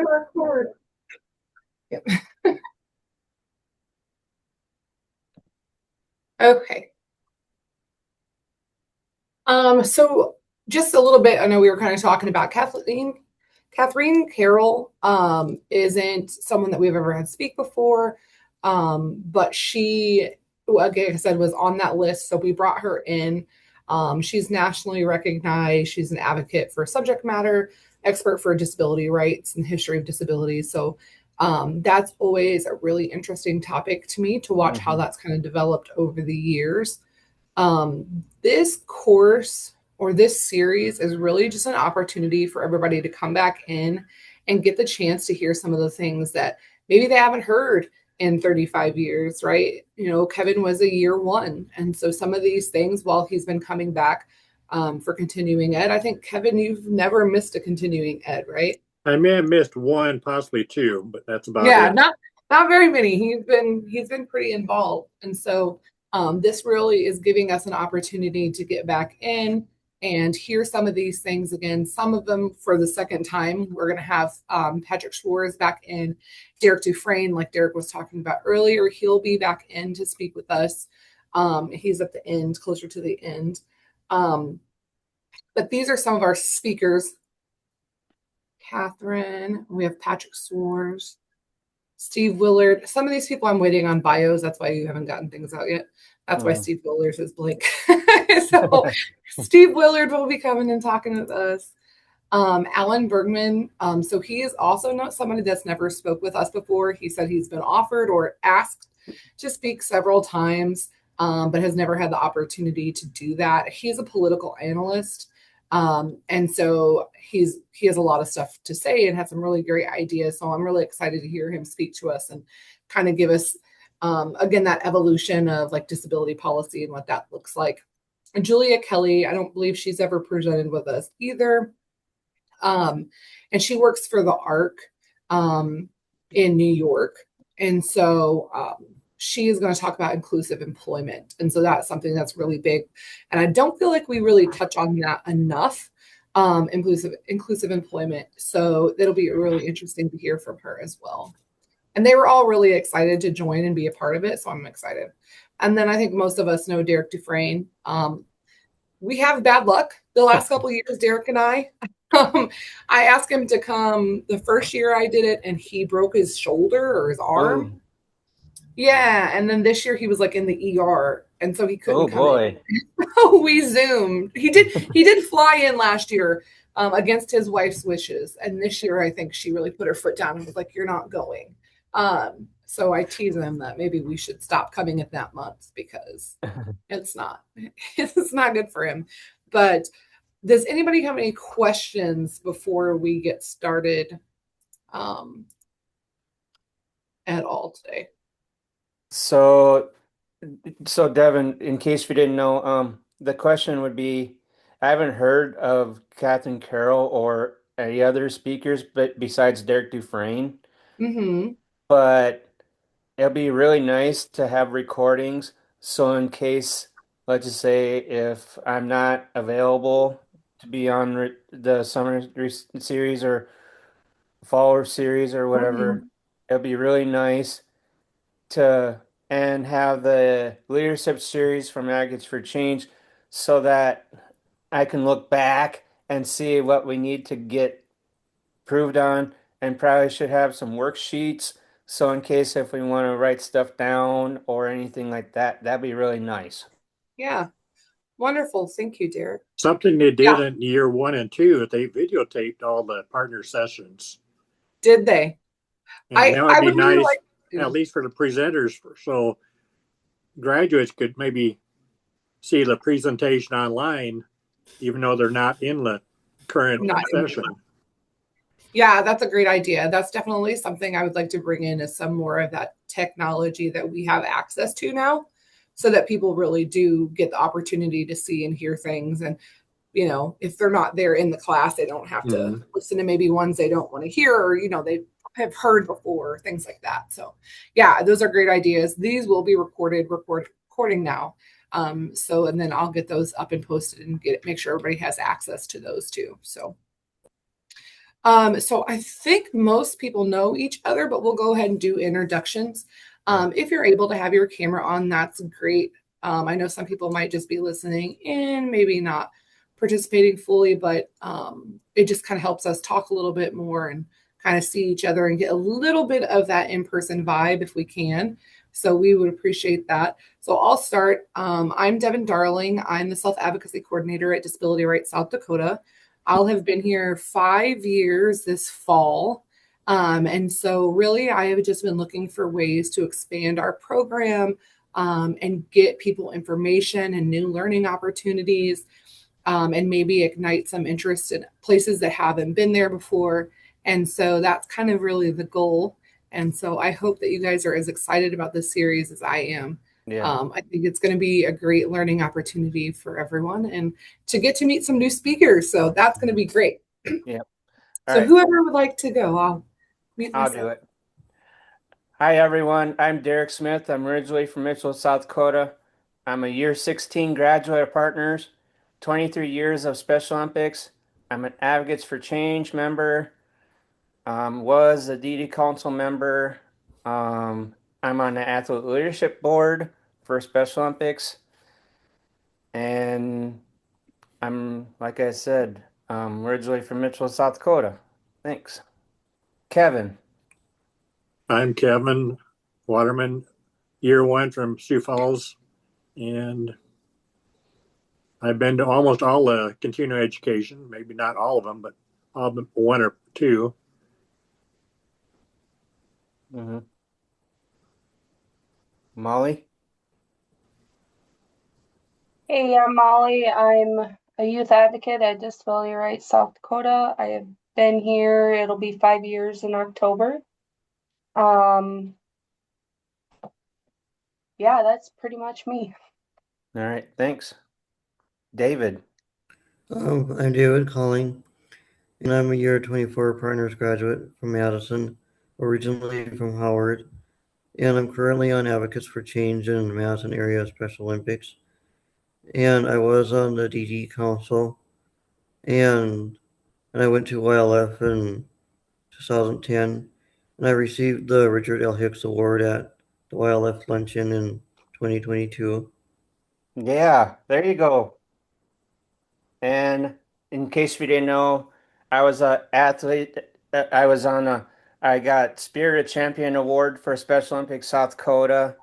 gonna record. Yep. Okay. So just a little bit, I know we were kind of talking about Katherine Carol isn't someone that we've ever had speak before. But she, well, like I said, was on that list. So we brought her in. She's nationally recognized. She's an advocate for subject matter, expert for disability rights and history of disabilities. So that's always a really interesting topic to me to watch how Hmm. that's kind of developed over the years. This course or this series is really just an opportunity for everybody to come back in and get the chance to hear some of the things that maybe they haven't heard in 35 years, right? You know, Kevin was a year one. And so some of these things, while he's been coming back for continuing ed, I think, Kevin, you've never missed a continuing ed, right? I may have missed one, possibly two, but that's about Yeah, it. not very many. He's been pretty involved, and so this really is giving us an opportunity to get back in and hear some of these things again. Some of them for the second time. We're going to have Patrick Schwartz back in, Derek Dufresne, like Derek was talking about earlier. He'll be back in to speak with us. He's at the end, closer to the end. Um, but these are some of our speakers. Catherine, we have Patrick Schwartz. Steve Willard. Some of these people I'm waiting on bios. That's why you haven't gotten things out yet. That's why Uh, Steve Willard is blank. So Steve Willard will be coming and talking with us. Alan Bergman. So he is also not somebody that's never spoke with us before. He said he's been offered or asked to speak several times, but has never had the opportunity to do that. He's a political analyst. And so he has a lot of stuff to say and has some really great ideas. So I'm really excited to hear him speak to us and kind of give us again that evolution of like disability policy and what that looks like. And Julia Kelly, I don't believe she's ever presented with us either. And she works for the ARC in New York. And so she is going to talk about inclusive employment. And so that's something that's really big. And I don't feel like we really touch on that enough. Inclusive employment. So it'll be really interesting to hear from her as well. And they were all really excited to join and be a part of it. So I'm excited. And then I think most of us know Derek Dufresne. We have bad luck the last couple of years, Derek and I. I asked him to come the first year I did it, and he broke his shoulder or his arm. oh, Yeah, and then this year he was like in the ER, and so he couldn't oh come in. boy. We zoomed. He did fly in last year against his wife's wishes, and this year I think she really put her foot down and was like, "You're not going." So I tease him that maybe we should stop coming at that month because it's not it's not good for him. But does anybody have any questions before we get started um, at all today? So, so Devin, in case we didn't know, the question would be, I haven't heard of Katherine Carol or any other speakers, but besides Derek Dufresne, Mm-hmm. but it'll be really nice to have recordings. So in case, let's just say, if I'm not available to be on the series or follower series or whatever, Mm-hmm. it'll be really nice to and have the leadership series from Advocates for Change so that I can look back and see what we need to get proved on, and probably should have some worksheets. So in case if we want to write stuff down or anything like that, that'd be really nice. Yeah, wonderful. Thank you, Derek. Something they did Yeah, in year one and two, they videotaped all the partner sessions. did they? And I that would I be would really nice, like at to. least for the presenters, so graduates could maybe see the presentation online, even though they're not in the current Not in the class. session. Yeah, that's a great idea. That's definitely something I would like to bring in is some more of that technology that we have access to now so that people really do get the opportunity to see and hear things. And, you know, if they're not there in the class, they don't have to Mhm. listen to maybe ones they don't want to hear or, you know, they have heard before, things like that. So, yeah, those are great ideas. These will be recording now. So, and then I'll get those up and posted and make sure everybody has access to those too. So, So I think most people know each other, but we'll go ahead and do introductions. Yeah. If you're able to have your camera on, that's great. I know some people might just be listening in, maybe not participating fully, but it just kind of helps us talk a little bit more and kind of see each other and get a little bit of that in-person vibe if we can. So we would appreciate that. So I'll start. I'm Devin Darling. I'm the self-advocacy coordinator at Disability Rights South Dakota. I'll have been here 5 years this fall. And so, really, I have just been looking for ways to expand our program and get people information and new learning opportunities, and maybe ignite some interest in places that haven't been there before. And so, that's kind of really the goal. And so, I hope that you guys are as excited about this series as I am. Yeah. I think it's going to be a great learning opportunity for everyone and to get to meet some new speakers. So that's going to be great. Yeah. All So right. whoever would like to go, I'll mute I'll do myself. it. Hi, everyone. I'm Derek Smith. I'm originally from Mitchell, South Dakota. I'm a year 16 graduate of Partners, 23 years of Special Olympics. I'm an Advocates for Change member, was a DD Council member. I'm on the Athlete Leadership Board for Special Olympics. And like I said, originally from Mitchell, South Dakota. Thanks. Kevin. I'm Kevin Waterman, year one from Sioux Falls, and I've been to almost all the continuing education, maybe not all of them, but all but one or two. Mm-hmm. Molly. Hey, I'm Molly. I'm a youth advocate at Disability Rights South Dakota. I have been here, it'll be 5 years in October. Um, yeah, that's pretty much me. All right. Thanks. David. I'm David Calling, and I'm a year 24 Partners graduate from Madison, originally from Howard, and I'm currently on Advocates for Change in Madison Area Special Olympics. And I was on the DD Council, and, and I went to YLF in 2010, and I received the Richard L. Hicks Award at the YLF Luncheon in 2022. Yeah, there you go. And in case we didn't know, I was a athlete. I was on a. I got Spirit Champion Award for Special Olympics South Dakota.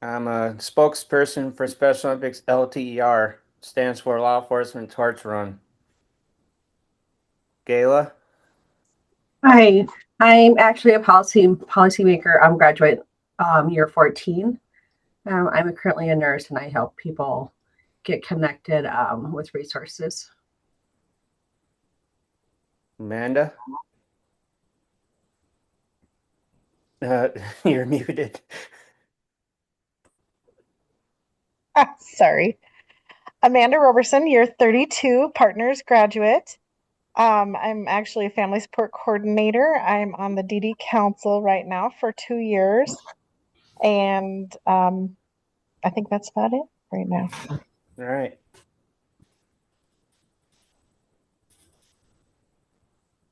I'm a spokesperson for Special Olympics LTER, stands for Law Enforcement Torch Run. Gayla. Hi, I'm actually a policymaker. I'm graduate year 14. I'm currently a nurse and I help people get connected with resources. Amanda. You're muted. Sorry. Amanda Roberson, year 32, Partners graduate. I'm actually a family support coordinator. I'm on the DD Council right now for 2 years. And I think that's about it right now. All right.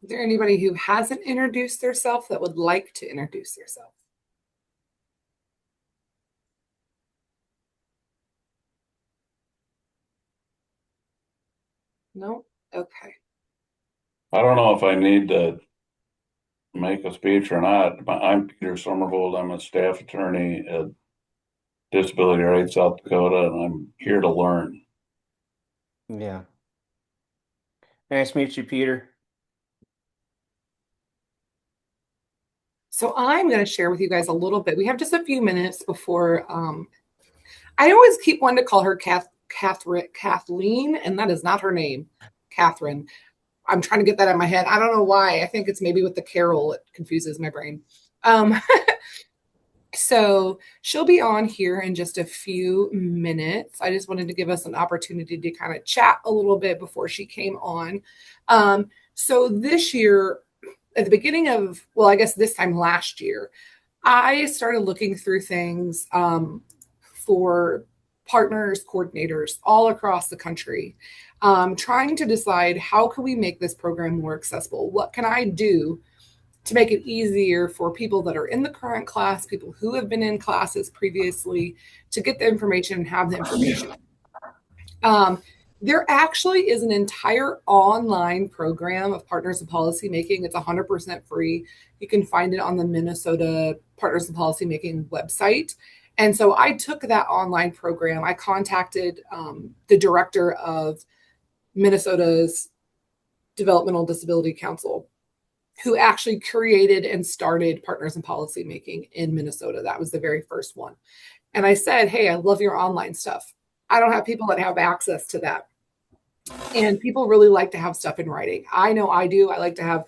Is there anybody who hasn't introduced themselves that would like to introduce themselves? No? Okay. I don't know if I need to make a speech or not. I'm Peter Somervold. I'm a staff attorney at Disability Rights South Dakota, and I'm here to learn. Yeah. Nice to meet you, Peter. So I'm going to share with you guys a little bit. We have just a few minutes before. I always keep wanting to call her Kathleen, and that is not her name, Catherine. I'm trying to get that in my head. I don't know why. I think it's maybe with the Carol. It confuses my brain. So she'll be on here in just a few minutes. I just wanted to give us an opportunity to kind of chat a little bit before she came on. So this year, at the beginning of, well, I guess this time last year, I started looking through things for partners, coordinators all across the country. trying to decide how can we make this program more accessible? What can I do to make it easier for people that are in the current class, people who have been in classes previously, to get the information and have the information. There actually is an entire online program of Partners in Policymaking. It's 100% free. You can find it on the Minnesota Partners in Policymaking website. And so I took that online program. I contacted the director of Minnesota's Developmental Disability Council, who actually created and started Partners in Policymaking in Minnesota. That was the very first one. And I said, hey, I love your online stuff. I don't have people that have access to that. And people really like to have stuff in writing. I know I do. I like to have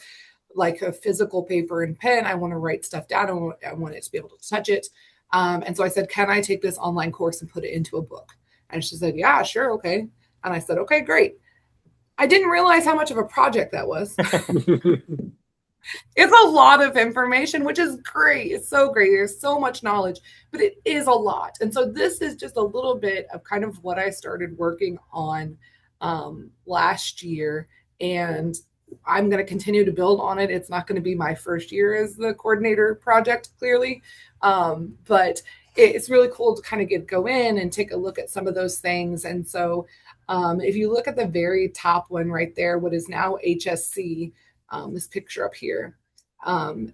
like a physical paper and pen. I want to write stuff down. I want it to be able to touch it. And so I said, can I take this online course and put it into a book? And she said, yeah, sure. Okay. And I said, okay, great. I didn't realize how much of a project that was. It's a lot of information, which is great. It's so great. There's so much knowledge, but it is a lot. And so this is just a little bit of kind of what I started working on last year. And I'm going to continue to build on it. It's not going to be my first year as the coordinator project, clearly. But it's really cool to kind of go in and take a look at some of those things. And so if you look at the very top one right there, what is now HSC, this picture up here,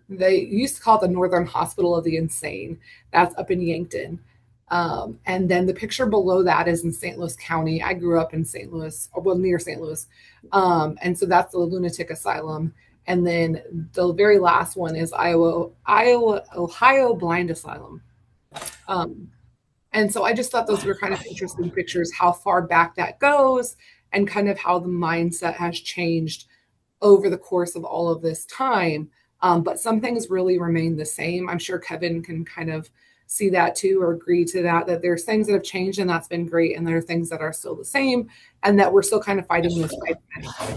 they used to call it the Northern Hospital of the Insane. That's up in Yankton. And then the picture below that is in St. Louis County. I grew up in St. Louis, or well, near St. Louis. And so that's the lunatic asylum. And then the very last one is Ohio Blind Asylum. And so I just thought those were kind of interesting pictures, how far back that goes and kind of how the mindset has changed over the course of all of this time. But some things really remain the same. I'm sure Kevin can kind of see that too, or agree to that there's things that have changed and that's been great. And there are things that are still the same and that we're still kind of fighting this fight.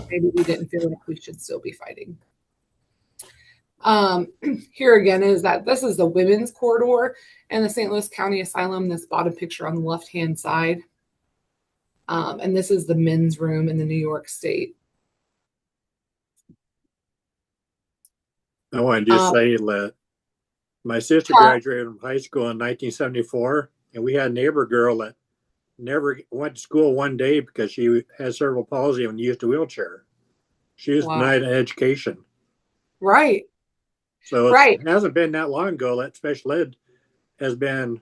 Maybe we didn't feel like we should still be fighting. Here again is that this is the women's corridor and the St. Louis County Asylum, this bottom picture on the left-hand side. And this is the men's room in the New York State. I want to just say that my sister graduated from high school in 1974, and we had a neighbor girl that never went to school one day because she had cerebral palsy and used a wheelchair. She was denied an education. Right. So it hasn't been that long ago that special ed has been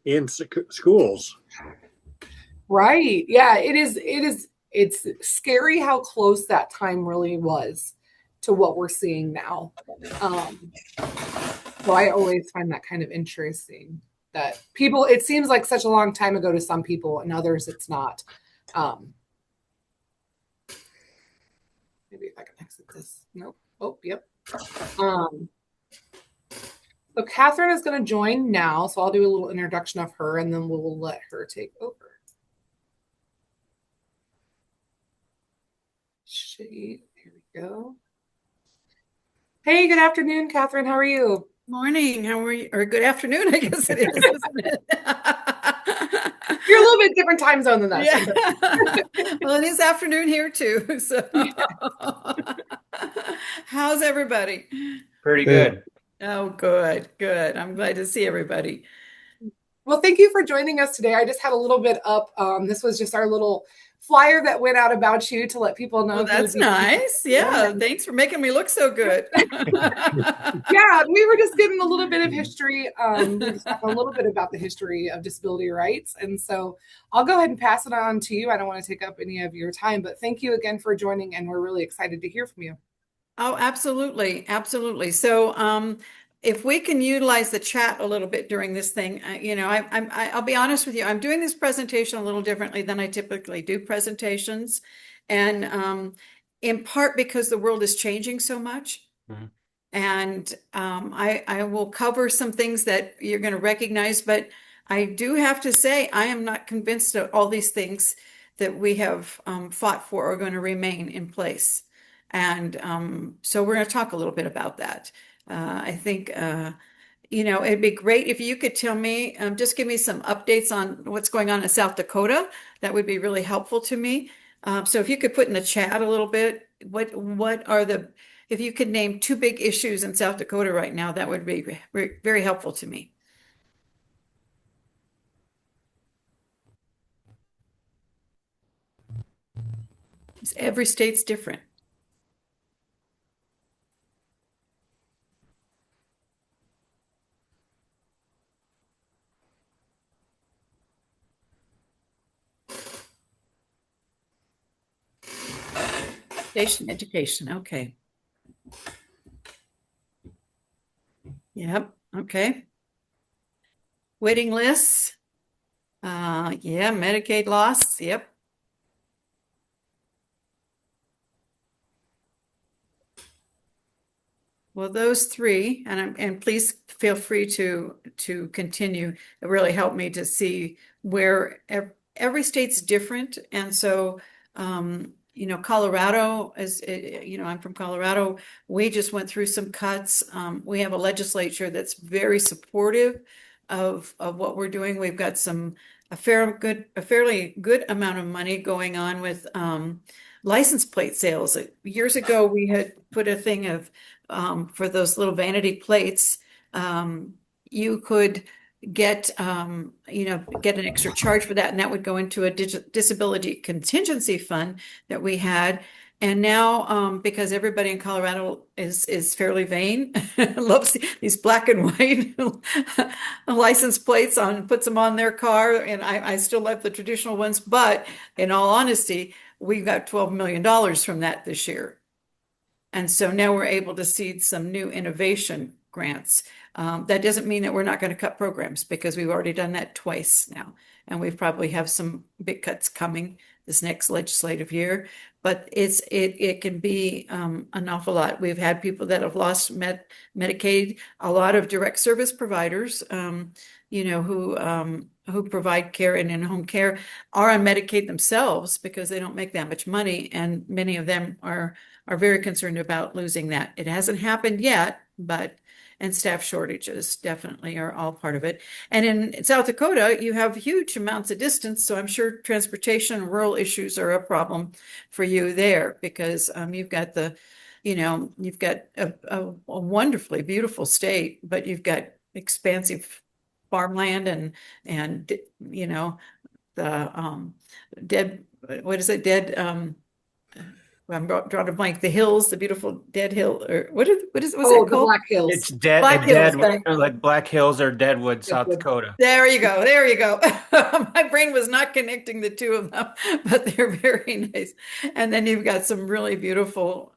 in schools. Right. Yeah, it is. It's scary how close that time really was to what we're seeing now. So I always find that kind of interesting that people, it seems like such a long time ago to some people and others it's not. Maybe if I can exit this. Nope. Oh, yep. So Katherine is going to join now. So I'll do a little introduction of her and then we'll let her take over. Here we go. Hey, good afternoon, Katherine. How are you? Morning. How are you? Or good afternoon, I guess it is, isn't it? You're a little bit different time zone than us. Yeah. Well, it is afternoon here too. So how's everybody? Pretty good. Oh, good, good. I'm glad to see everybody. Well, thank you for joining us today. I just had a little bit up. This was just our little flyer that went out about you to let people know. Oh, that's nice. Yeah. Thanks for making me look so good. Yeah, we were just giving a little bit of history. We were just talking a little bit about the history of disability rights. And so I'll go ahead and pass it on to you. I don't want to take up any of your time, but thank you again for joining. And we're really excited to hear from you. Oh, absolutely. Absolutely. So, if we can utilize the chat a little bit during this thing, I'll be honest with you. I'm doing this presentation a little differently than I typically do presentations. And in part because the world is changing so much. Mm-hmm. And I will cover some things that you're going to recognize, but I do have to say, I am not convinced that all these things that we have fought for are going to remain in place. And so we're going to talk a little bit about that. I think, it'd be great if you could tell me, just give me some updates on what's going on in South Dakota. That would be really helpful to me. So if you could put in the chat a little bit, what are if you could name two big issues in South Dakota right now, that would be very helpful to me. Every state's different. Education, okay. Yep, okay. Waiting lists. Yeah, Medicaid loss, yep. Well, those three, and please feel free to continue. It really helped me to see where every state's different, and so Colorado is, I'm from Colorado. We just went through some cuts. We have a legislature that's very supportive of what we're doing. We've got a fairly good amount of money going on with license plate sales. Years ago, we had put a thing of for those little vanity plates, you could get an extra charge for that, and that would go into a disability contingency fund that we had. And now, because everybody in Colorado is fairly vain, loves these black and white license plates puts them on their car, and I still love the traditional ones, but in all honesty, we got $12 million from that this year. And so now we're able to seed some new innovation grants. That doesn't mean that we're not going to cut programs, because we've already done that twice now. And we probably have some big cuts coming this next legislative year. But it can be an awful lot. We've had people that have lost Medicaid, a lot of direct service providers, who provide care and in-home care are on Medicaid themselves because they don't make that much money. And many of them are very concerned about losing that. It hasn't happened yet, and staff shortages definitely are all part of it. And in South Dakota, you have huge amounts of distance, so I'm sure transportation and rural issues are a problem for you there, because you've got you've got a wonderfully beautiful state, but you've got expansive farmland and the dead, what is it, dead I'm drawing a blank. The hills, the beautiful dead hill, or what's that called? The Black Hills. It's dead, Black Hills, like Black Hills or Deadwood, South Dakota. There you go. There you go. My brain was not connecting the two of them, but they're very nice. And then you've got some really beautiful,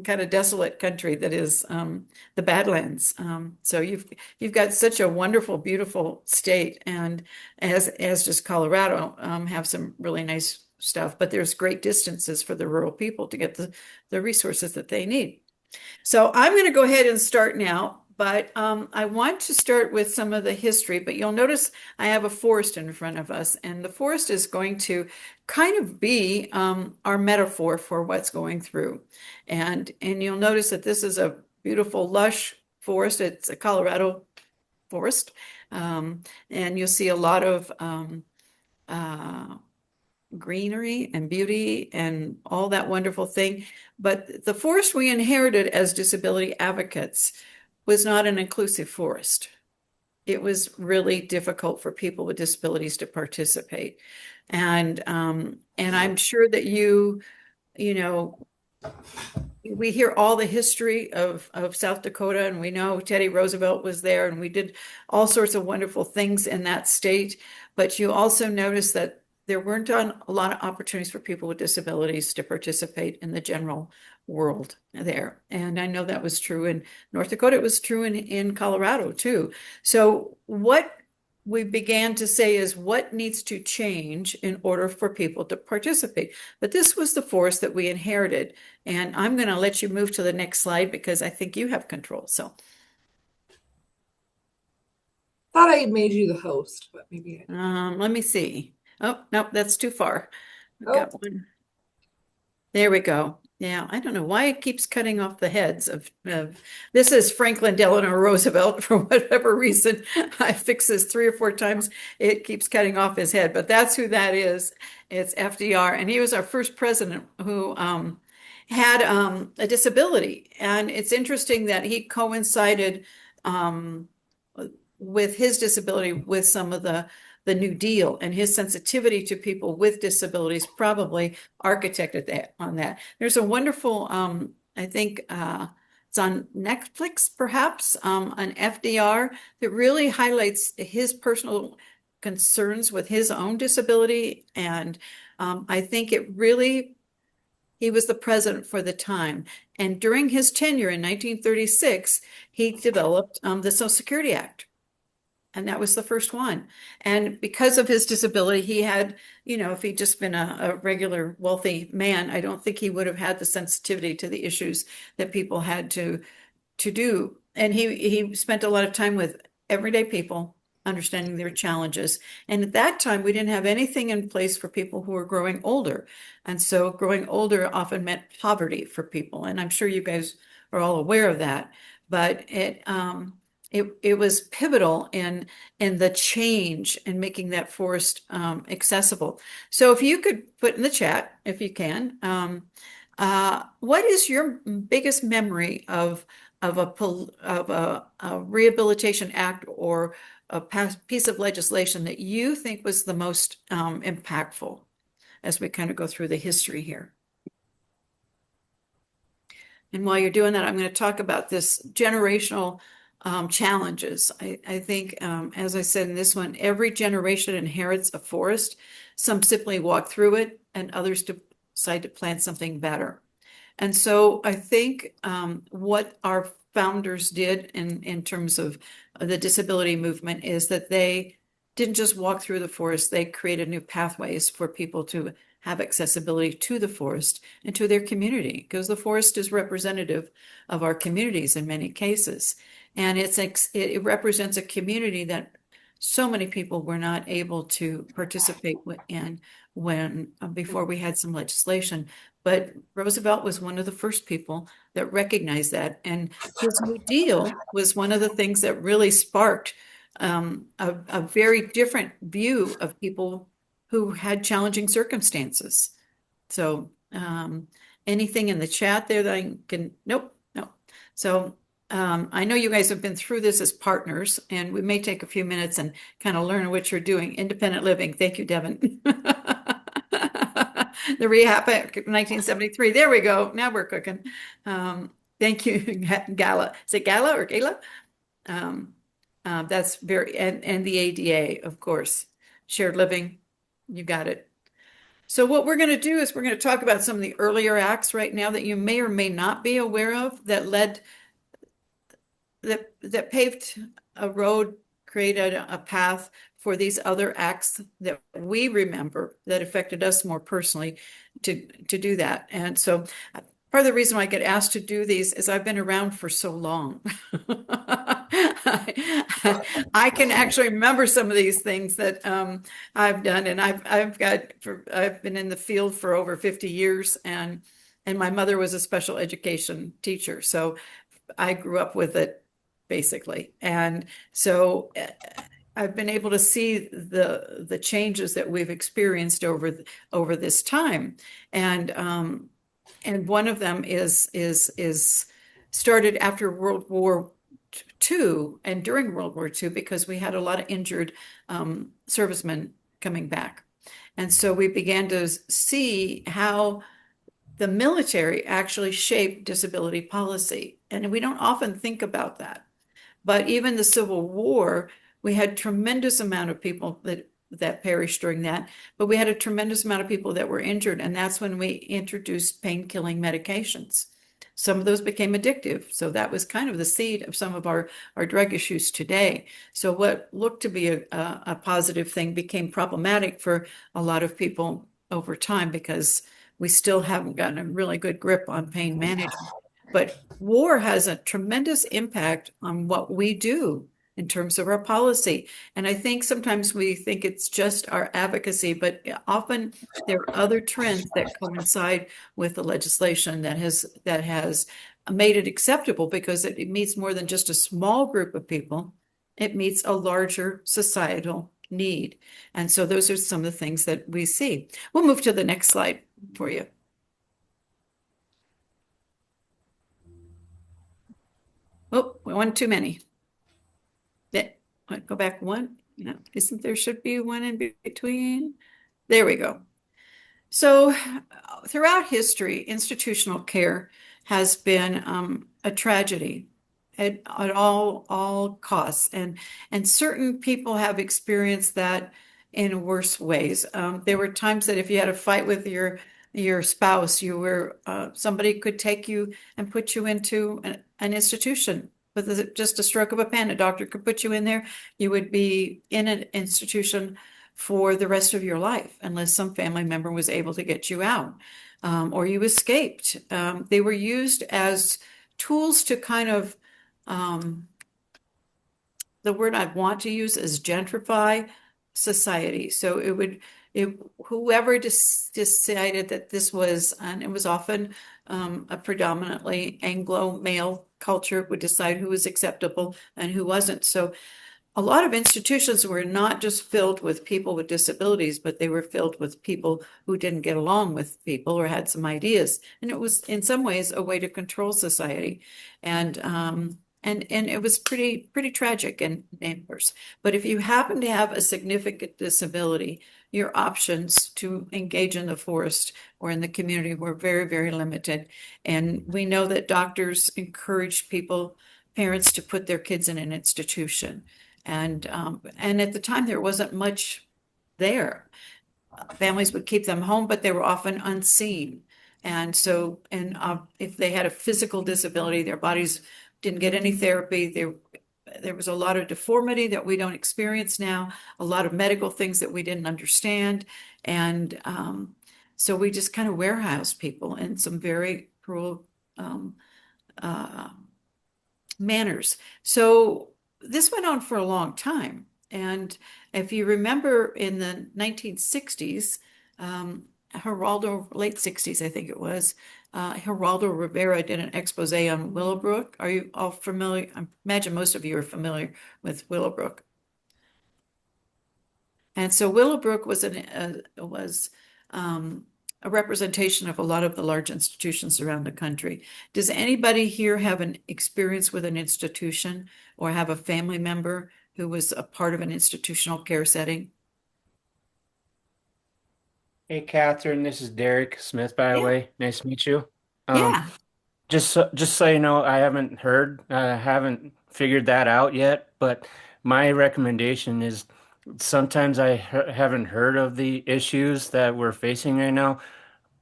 kind of desolate country that is the Badlands. So you've got such a wonderful, beautiful state, and as does Colorado, have some really nice stuff, but there's great distances for the rural people to get the resources that they need. So I'm going to go ahead and start now, but I want to start with some of the history, but you'll notice I have a forest in front of us, and the forest is going to kind of be our metaphor for what's going through. And you'll notice that this is a beautiful, lush forest. It's a Colorado forest. And you'll see a lot of greenery and beauty and all that wonderful thing. But the forest we inherited as disability advocates was not an inclusive forest. It was really difficult for people with disabilities to participate. And I'm sure that we hear all the history of South Dakota, and we know Teddy Roosevelt was there, and we did all sorts of wonderful things in that state. But you also notice that there weren't a lot of opportunities for people with disabilities to participate in the general world there. And I know that was true in North Dakota. It was true in Colorado too. So what we began to say is what needs to change in order for people to participate. But this was the forest that we inherited. And I'm going to let you move to the next slide because I think you have control. So Thought I had made you the host, but maybe let me see. Oh, no, that's too far. Oh. Got one. There we go. Yeah, I don't know why it keeps cutting off the heads of this is Franklin Delano Roosevelt for whatever reason. I fixed this 3 or 4 times. It keeps cutting off his head, but that's who that is. It's FDR, and he was our first president who had a disability. And it's interesting that he coincided um, with his disability with some of the New Deal, and his sensitivity to people with disabilities probably architected that on that. There's a wonderful, I think it's on Netflix, perhaps, an FDR that really highlights his personal concerns with his own disability. And I think it really, he was the president for the time. And during his tenure in 1936, he developed the Social Security Act. And that was the first one. And because of his disability, he had, if he'd just been a regular wealthy man, I don't think he would have had the sensitivity to the issues that people had to do. And he spent a lot of time with everyday people, understanding their challenges. And at that time, we didn't have anything in place for people who were growing older. And so growing older often meant poverty for people. And I'm sure you guys are all aware of that. But it was pivotal in the change and making that forest accessible. So if you could put in the chat, if you can, what is your biggest memory of a rehabilitation act or a piece of legislation that you think was the most impactful as we kind of go through the history here? And while you're doing that, I'm going to talk about this generational challenges. I think, as I said in this one, every generation inherits a forest. Some simply walk through it, and others decide to plant something better. And so I think what our founders did in terms of the disability movement is that they didn't just walk through the forest, they created new pathways for people to have accessibility to the forest and to their community, because the forest is representative of our communities in many cases. And it represents a community that so many people were not able to participate in before we had some legislation. But Roosevelt was one of the first people that recognized that. And his New Deal was one of the things that really sparked a very different view of people who had challenging circumstances. So anything in the chat there that I can, nope, no. So I know you guys have been through this as partners, and we may take a few minutes and kind of learn what you're doing. Independent living. Thank you, Devin. The Rehab Act 1973. There we go. Now we're cooking. Thank you, Gala. Is it Gala or Gala? That's very, and the ADA, of course. Shared living. You got it. So what we're going to do is we're going to talk about some of the earlier acts right now that you may or may not be aware of that paved a road, created a path for these other acts that we remember that affected us more personally to do that. And so part of the reason why I get asked to do these is I've been around for so long. I can actually remember some of these things that I've done, and I've been in the field for over 50 years, and my mother was a special education teacher, so I grew up with it basically, and so I've been able to see the changes that we've experienced over this time, and one of them is started after World War II and during World War II, because we had a lot of injured servicemen coming back. And so we began to see how the military actually shaped disability policy. And we don't often think about that. But even the Civil War, we had tremendous amount of people that perished during that, but we had a tremendous amount of people that were injured, and that's when we introduced pain-killing medications. Some of those became addictive, so that was kind of the seed of some of our drug issues today. So what looked to be a positive thing became problematic for a lot of people over time, because we still haven't gotten a really good grip on pain management. But war has a tremendous impact on what we do in terms of our policy. And I think sometimes we think it's just our advocacy, but often there are other trends that coincide with the legislation that has made it acceptable because it meets more than just a small group of people. It meets a larger societal need. And so those are some of the things that we see. We'll move to the next slide for you. Oh, one too many. Go back one. No, isn't there should be one in between? There we go. So throughout history, institutional care has been a tragedy at all costs. And certain people have experienced that in worse ways. There were times that if you had a fight with your spouse, somebody could take you and put you into an institution with just a stroke of a pen. A doctor could put you in there. You would be in an institution for the rest of your life, unless some family member was able to get you out, or you escaped. They were used as tools to kind of, the word I'd want to use is gentrify society. So whoever decided that this was, and it was often a predominantly Anglo male culture, would decide who was acceptable and who wasn't. So a lot of institutions were not just filled with people with disabilities, but they were filled with people who didn't get along with people or had some ideas. And it was in some ways a way to control society. And it was pretty tragic in numbers. But if you happen to have a significant disability, your options to engage in the forest or in the community were very, very limited. And we know that doctors encourage parents to put their kids in an institution. And at the time, there wasn't much there. Families would keep them home, but they were often unseen. And so, if they had a physical disability, their bodies didn't get any therapy. There was a lot of deformity that we don't experience now, a lot of medical things that we didn't understand. And so we just kind of warehouse people in some very cruel manners. So this went on for a long time. And if you remember in the 1960s, late 60s, I think it was, Geraldo Rivera did an expose on Willowbrook. Are you all familiar? I imagine most of you are familiar with Willowbrook. And so Willowbrook was a representation of a lot of the large institutions around the country. Does anybody here have an experience with an institution or have a family member who was a part of an institutional care setting? Hey, Catherine, this is Derek Smith, by the way. Nice to meet you. Yeah. Just so you know, I haven't figured that out yet, but my recommendation is sometimes I haven't heard of the issues that we're facing right now,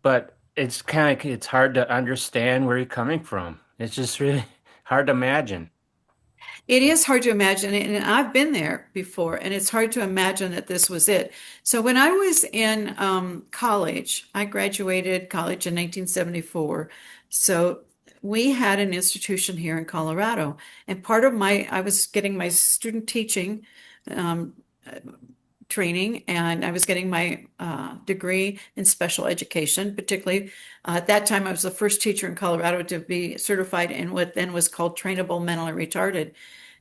but it's hard to understand where you're coming from. It's just really hard to imagine. It is hard to imagine, and I've been there before, and it's hard to imagine that this was it. So when I was in college, I graduated college in 1974. So we had an institution here in Colorado, and I was getting my student teaching training, and I was getting my degree in special education. Particularly at that time, I was the first teacher in Colorado to be certified in what then was called trainable mentally retarded.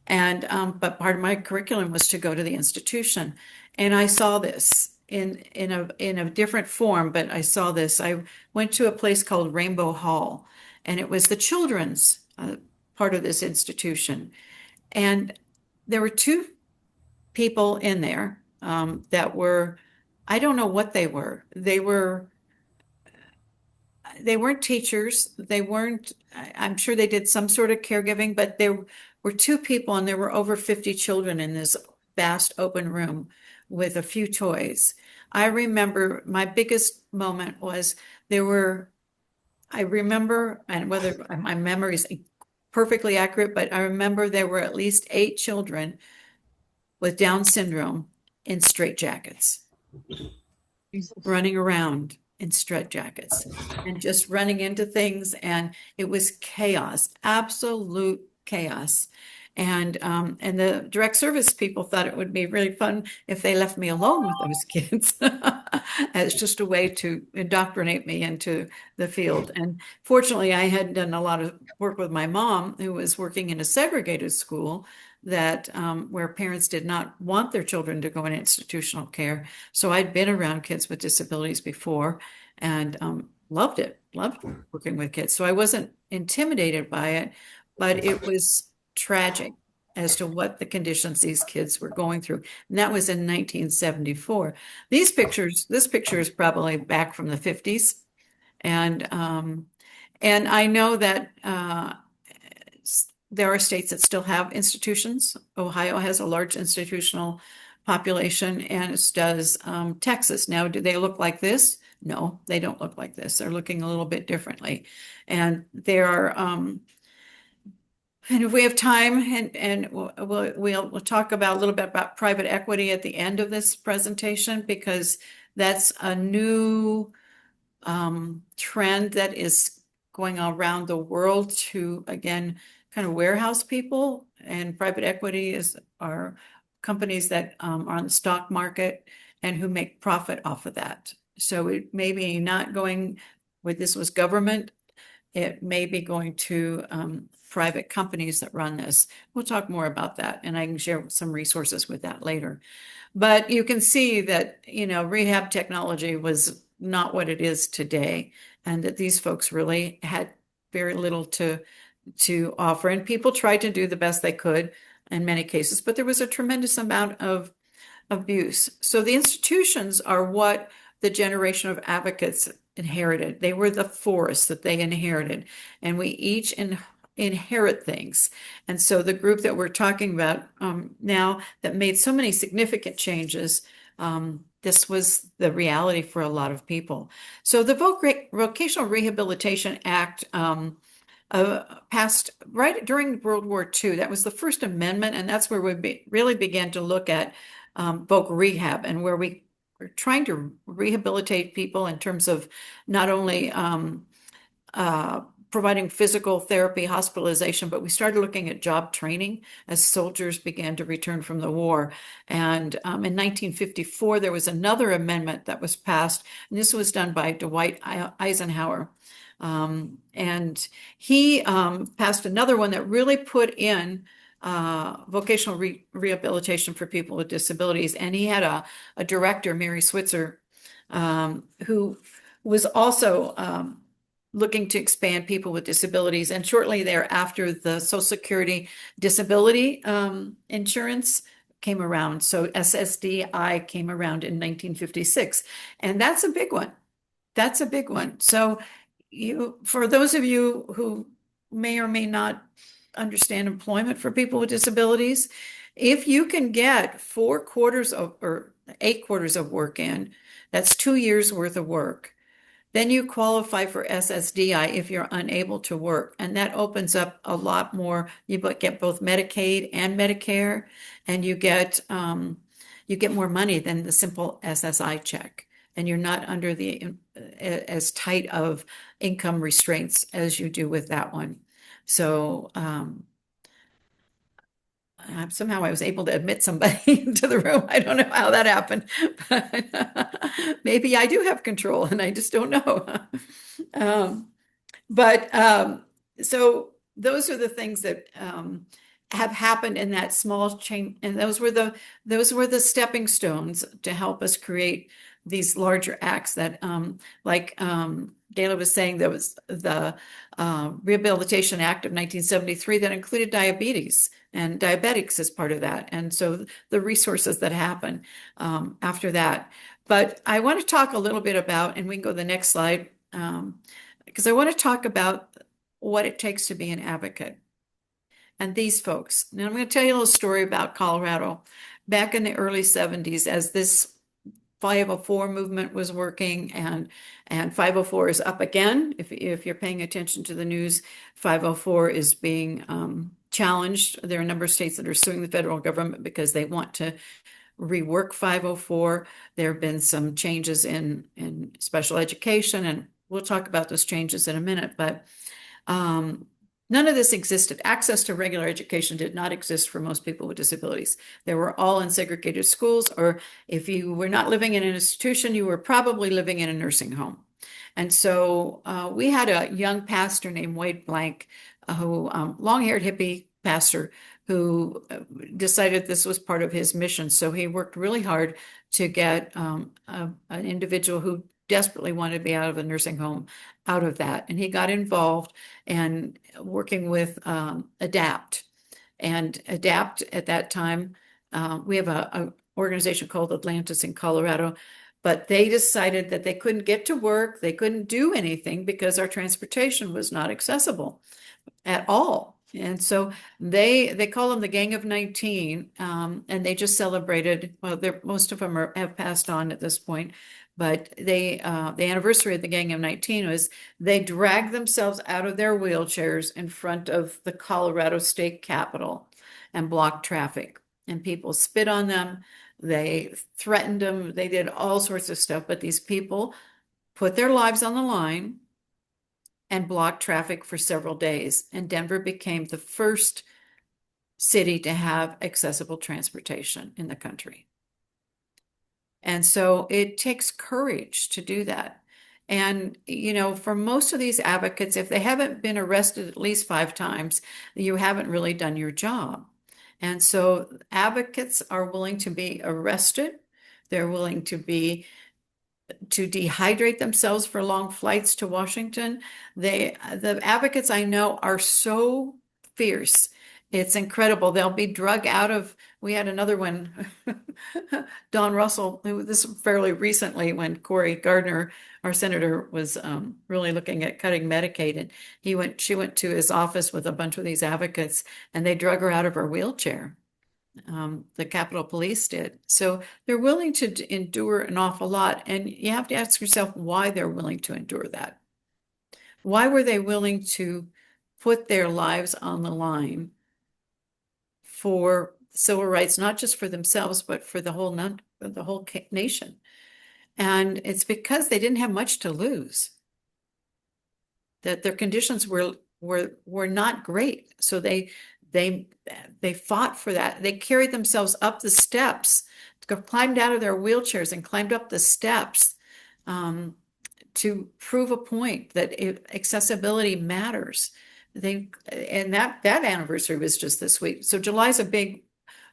And but part of my curriculum was to go to the institution, and I saw this in a different form. But I saw this. I went to a place called Rainbow Hall, and it was the children's part of this institution, and there were two people in there that were, I don't know what they were. They weren't teachers. I'm sure they did some sort of caregiving, but there were two people and there were over 50 children in this vast open room with a few toys. I remember my biggest moment was I remember, and whether my memory is perfectly accurate, but I remember there were at least 8 children with Down syndrome in straitjackets, running around in straitjackets and just running into things. And it was chaos, absolute chaos. And the direct service people thought it would be really fun if they left me alone with those kids as just a way to indoctrinate me into the field. And fortunately, I had done a lot of work with my mom, who was working in a segregated school that where parents did not want their children to go in institutional care. So I'd been around kids with disabilities before and loved it, loved working with kids. So I wasn't intimidated by it, but it was tragic as to what the conditions these kids were going through. And that was in 1974. This picture is probably back from the 50s. And I know that there are states that still have institutions. Ohio has a large institutional population, and as does Texas. Now, do they look like this? No, they don't look like this. They're looking a little bit differently. And there are and if we have time, and we'll talk about a little bit about private equity at the end of this presentation, because that's a new trend that is going around the world to, again, kind of warehouse people. And private equity are companies that are on the stock market and who make profit off of that. So it may be not going where this was government. It may be going to private companies that run this. We'll talk more about that, and I can share some resources with that later. But you can see that, rehab technology was not what it is today, and that these folks really had very little to offer. And people tried to do the best they could in many cases, but there was a tremendous amount of abuse. So the institutions are what the generation of advocates inherited. They were the forest that they inherited, and we each inherit things. And so the group that we're talking about now that made so many significant changes, this was the reality for a lot of people. So the Vocational Rehabilitation Act passed right during World War II. That was the first amendment, and that's where we really began to look at voc rehab, and where we were trying to rehabilitate people in terms of not only providing physical therapy, hospitalization, but we started looking at job training as soldiers began to return from the war. And in 1954, there was another amendment that was passed, and this was done by Dwight Eisenhower. And he passed another one that really put in vocational rehabilitation for people with disabilities. And he had a director, Mary Switzer, who was also looking to expand people with disabilities. And shortly thereafter, the Social Security disability insurance came around. So SSDI came around in 1956. And that's a big one. That's a big one. So for those of you who may or may not understand employment for people with disabilities, if you can get 4 quarters or 8 quarters of work in, that's 2 years worth of work, then you qualify for SSDI if you're unable to work. And that opens up a lot more. You get both Medicaid and Medicare, and you get more money than the simple SSI check. And you're not under as tight of income restraints as you do with that one. So somehow I was able to admit somebody into the room. I don't know how that happened, but maybe I do have control and I just don't know. So those are the things that have happened in that small change, and those were the stepping stones to help us create these larger acts that, like Gayla was saying, there was the Rehabilitation Act of 1973 that included diabetes and diabetics as part of that. And so the resources that happen after that. But I want to talk a little bit about, and we can go to the next slide, because I want to talk about what it takes to be an advocate. And these folks. Now I'm going to tell you a little story about Colorado. Back in the early 70s, as this 504 movement was working, and 504 is up again. If you're paying attention to the news, 504 is being challenged. There are a number of states that are suing the federal government because they want to rework 504. There have been some changes in special education, and we'll talk about those changes in a minute. But None of this existed. Access to regular education did not exist for most people with disabilities. They were all in segregated schools, or if you were not living in an institution, you were probably living in a nursing home. And so we had a young pastor named Wade Blank, who long-haired hippie pastor, who decided this was part of his mission. So he worked really hard to get an individual who desperately wanted to be out of a nursing home out of that. And he got involved and working with ADAPT. And ADAPT at that time, we have a organization called Atlantis in Colorado, but they decided that they couldn't get to work, they couldn't do anything because our transportation was not accessible at all. And so they call them the Gang of 19, and they just celebrated. Well, most of them have passed on at this point, but the anniversary of the Gang of 19 was they dragged themselves out of their wheelchairs in front of the Colorado State Capitol and blocked traffic. And people spit on them, they threatened them, they did all sorts of stuff. But these people put their lives on the line and blocked traffic for several days. And Denver became the first city to have accessible transportation in the country. And so it takes courage to do that. And, you know, for most of these advocates, if they haven't been arrested at least 5 times, you haven't really done your job. And so advocates are willing to be arrested. They're willing to dehydrate themselves for long flights to Washington. The advocates I know are so fierce. It's incredible. They'll be drug out of, we had another one, Don Russell, this fairly recently when Cory Gardner, our senator, was really looking at cutting Medicaid. And she went to his office with a bunch of these advocates and they drug her out of her wheelchair. The Capitol Police did. So they're willing to endure an awful lot. And you have to ask yourself why they're willing to endure that. Why were they willing to put their lives on the line for civil rights, not just for themselves, but for the whole nation? And it's because they didn't have much to lose, that their conditions were not great. So they fought for that. They carried themselves up the steps, climbed out of their wheelchairs and climbed up the steps to prove a point that accessibility matters. And that anniversary was just this week. So July is a big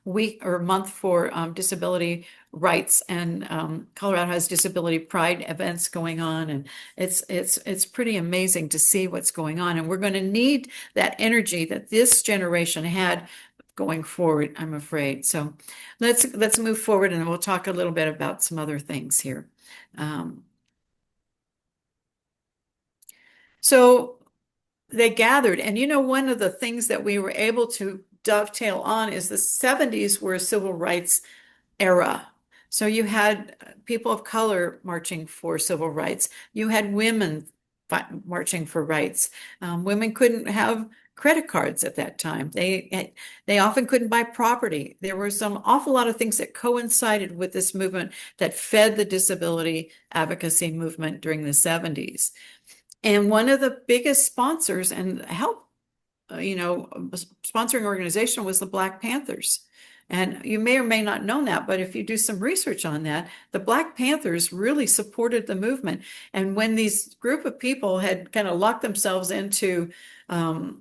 week or month for disability rights, and Colorado has disability pride events going on, and it's pretty amazing to see what's going on. And we're going to need that energy that this generation had going forward, I'm afraid. So let's move forward, and we'll talk a little bit about some other things here. So they gathered, and you know, one of the things that we were able to dovetail on is the 70s were a civil rights era. So you had people of color marching for civil rights. You had women marching for rights. Women couldn't have credit cards at that time. They often couldn't buy property. There were some awful lot of things that coincided with this movement that fed the disability advocacy movement during the 70s. And one of the biggest sponsors and help, sponsoring organization was the Black Panthers. And you may or may not know that, but if you do some research on that, the Black Panthers really supported the movement. And when these group of people had kind of locked themselves into an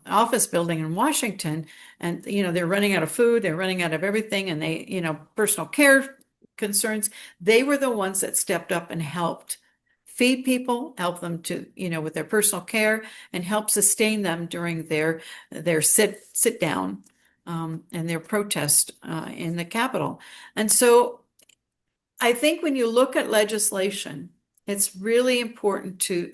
office building in Washington, and they're running out of food, they're running out of everything, and they, personal care concerns, they were the ones that stepped up and helped feed people, help them to, with their personal care, and help sustain them during their sit down and their protest in the Capitol. And so I think when you look at legislation, it's really important to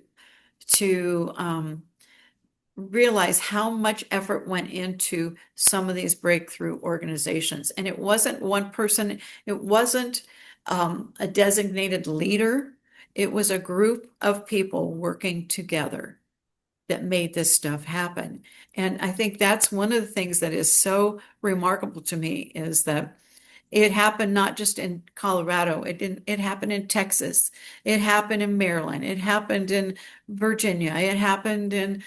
realize how much effort went into some of these breakthrough organizations. And it wasn't one person, it wasn't a designated leader. It was a group of people working together that made this stuff happen. And I think that's one of the things that is so remarkable to me, is that It happened not just in Colorado, it happened in Texas, it happened in Maryland, it happened in Virginia, it happened in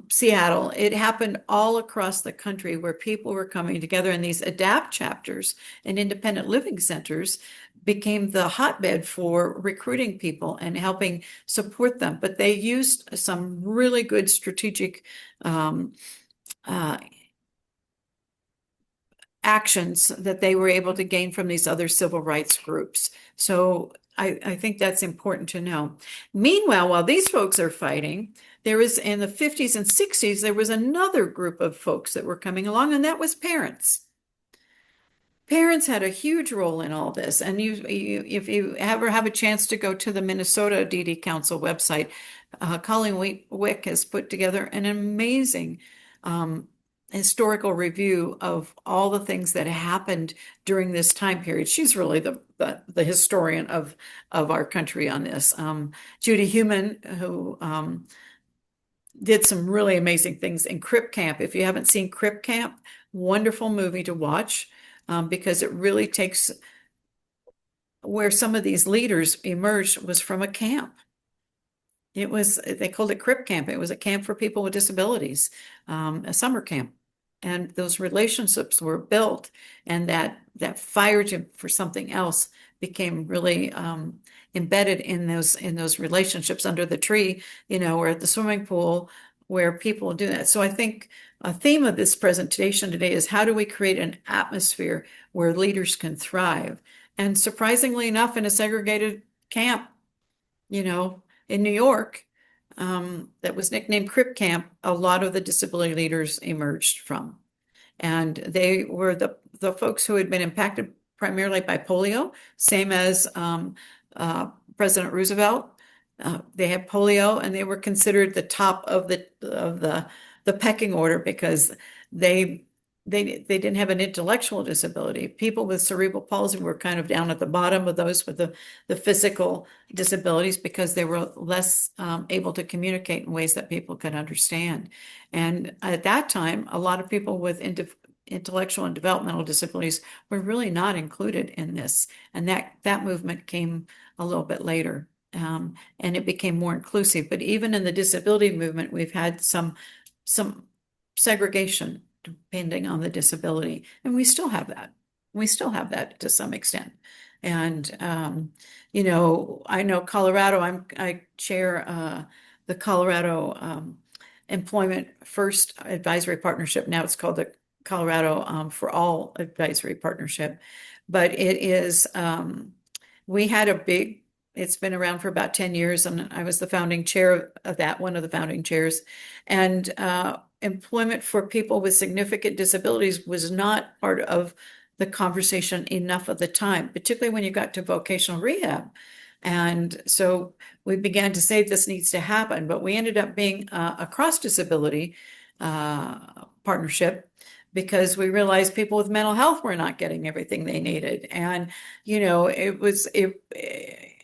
Seattle. It happened all across the country where people were coming together, and these ADAPT chapters and independent living centers became the hotbed for recruiting people and helping support them. But they used some really good strategic uh, actions that they were able to gain from these other civil rights groups. So I think that's important to know. Meanwhile, while these folks are fighting, there was in the 50s and 60s, there was another group of folks that were coming along, and that was parents. Parents had a huge role in all this. And if you ever have a chance to go to the Minnesota DD Council website, Colleen Wick has put together an amazing historical review of all the things that happened during this time period. She's really the historian of our country on this. Judy Heumann, who did some really amazing things in Crip Camp. If you haven't seen Crip Camp, wonderful movie to watch because it really takes where some of these leaders emerged was from a camp. They called it Crip Camp. It was a camp for people with disabilities, a summer camp. And those relationships were built, and that fire for something else became really embedded in those relationships under the tree, or at the swimming pool where people do that. So I think a theme of this presentation today is how do we create an atmosphere where leaders can thrive? And surprisingly enough, in a segregated camp, in New York, that was nicknamed Crip Camp, a lot of the disability leaders emerged from. And they were the folks who had been impacted primarily by polio, same as President Roosevelt. They had polio, and they were considered the top of the pecking order because they didn't have an intellectual disability. People with cerebral palsy were kind of down at the bottom of those with the physical disabilities because they were less able to communicate in ways that people could understand. And at that time, a lot of people with intellectual and developmental disabilities were really not included in this. And that movement came a little bit later. And it became more inclusive. But even in the disability movement, we've had some segregation depending on the disability. And we still have that. We still have that to some extent. And, I know Colorado, I chair the Colorado Employment First Advisory Partnership. Now it's called the Colorado for All Advisory Partnership. But it is, we had it's been around for about 10 years, and I was the founding chair of that, one of the founding chairs. And employment for people with significant disabilities was not part of the conversation enough of the time, particularly when you got to vocational rehab. And so we began to say this needs to happen, but we ended up being a cross disability partnership because we realized people with mental health were not getting everything they needed. And,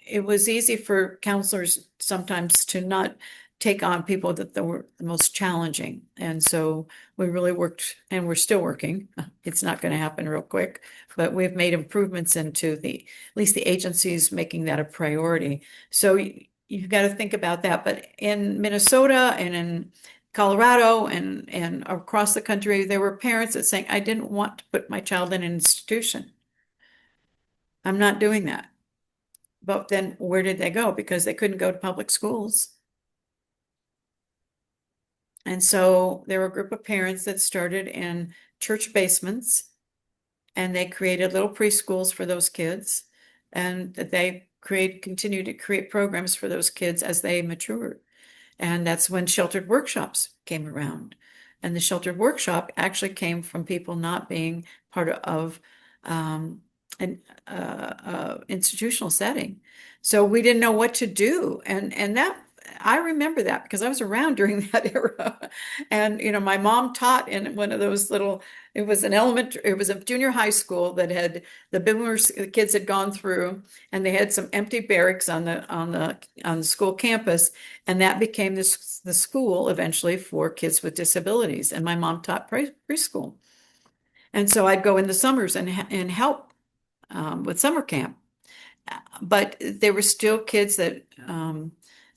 it was easy for counselors sometimes to not take on people that were the most challenging. And so we really worked, and we're still working. It's not going to happen real quick, but we've made improvements into at least the agencies making that a priority. So you've got to think about that. But in Minnesota and in Colorado and across the country, there were parents that saying, I didn't want to put my child in an institution. I'm not doing that. But then where did they go? Because they couldn't go to public schools. And so there were a group of parents that started in church basements, and they created little preschools for those kids, and they continued to create programs for those kids as they matured. And that's when sheltered workshops came around. And the sheltered workshop actually came from people not being part of an institutional setting. So we didn't know what to do. And that I remember that because I was around during that era. And, my mom taught in one of those it was a junior high school that had the boomers, the kids had gone through, and they had some empty barracks on the school campus. And that became the school eventually for kids with disabilities. And my mom taught preschool. And so I'd go in the summers and help with summer camp. But there were still kids that,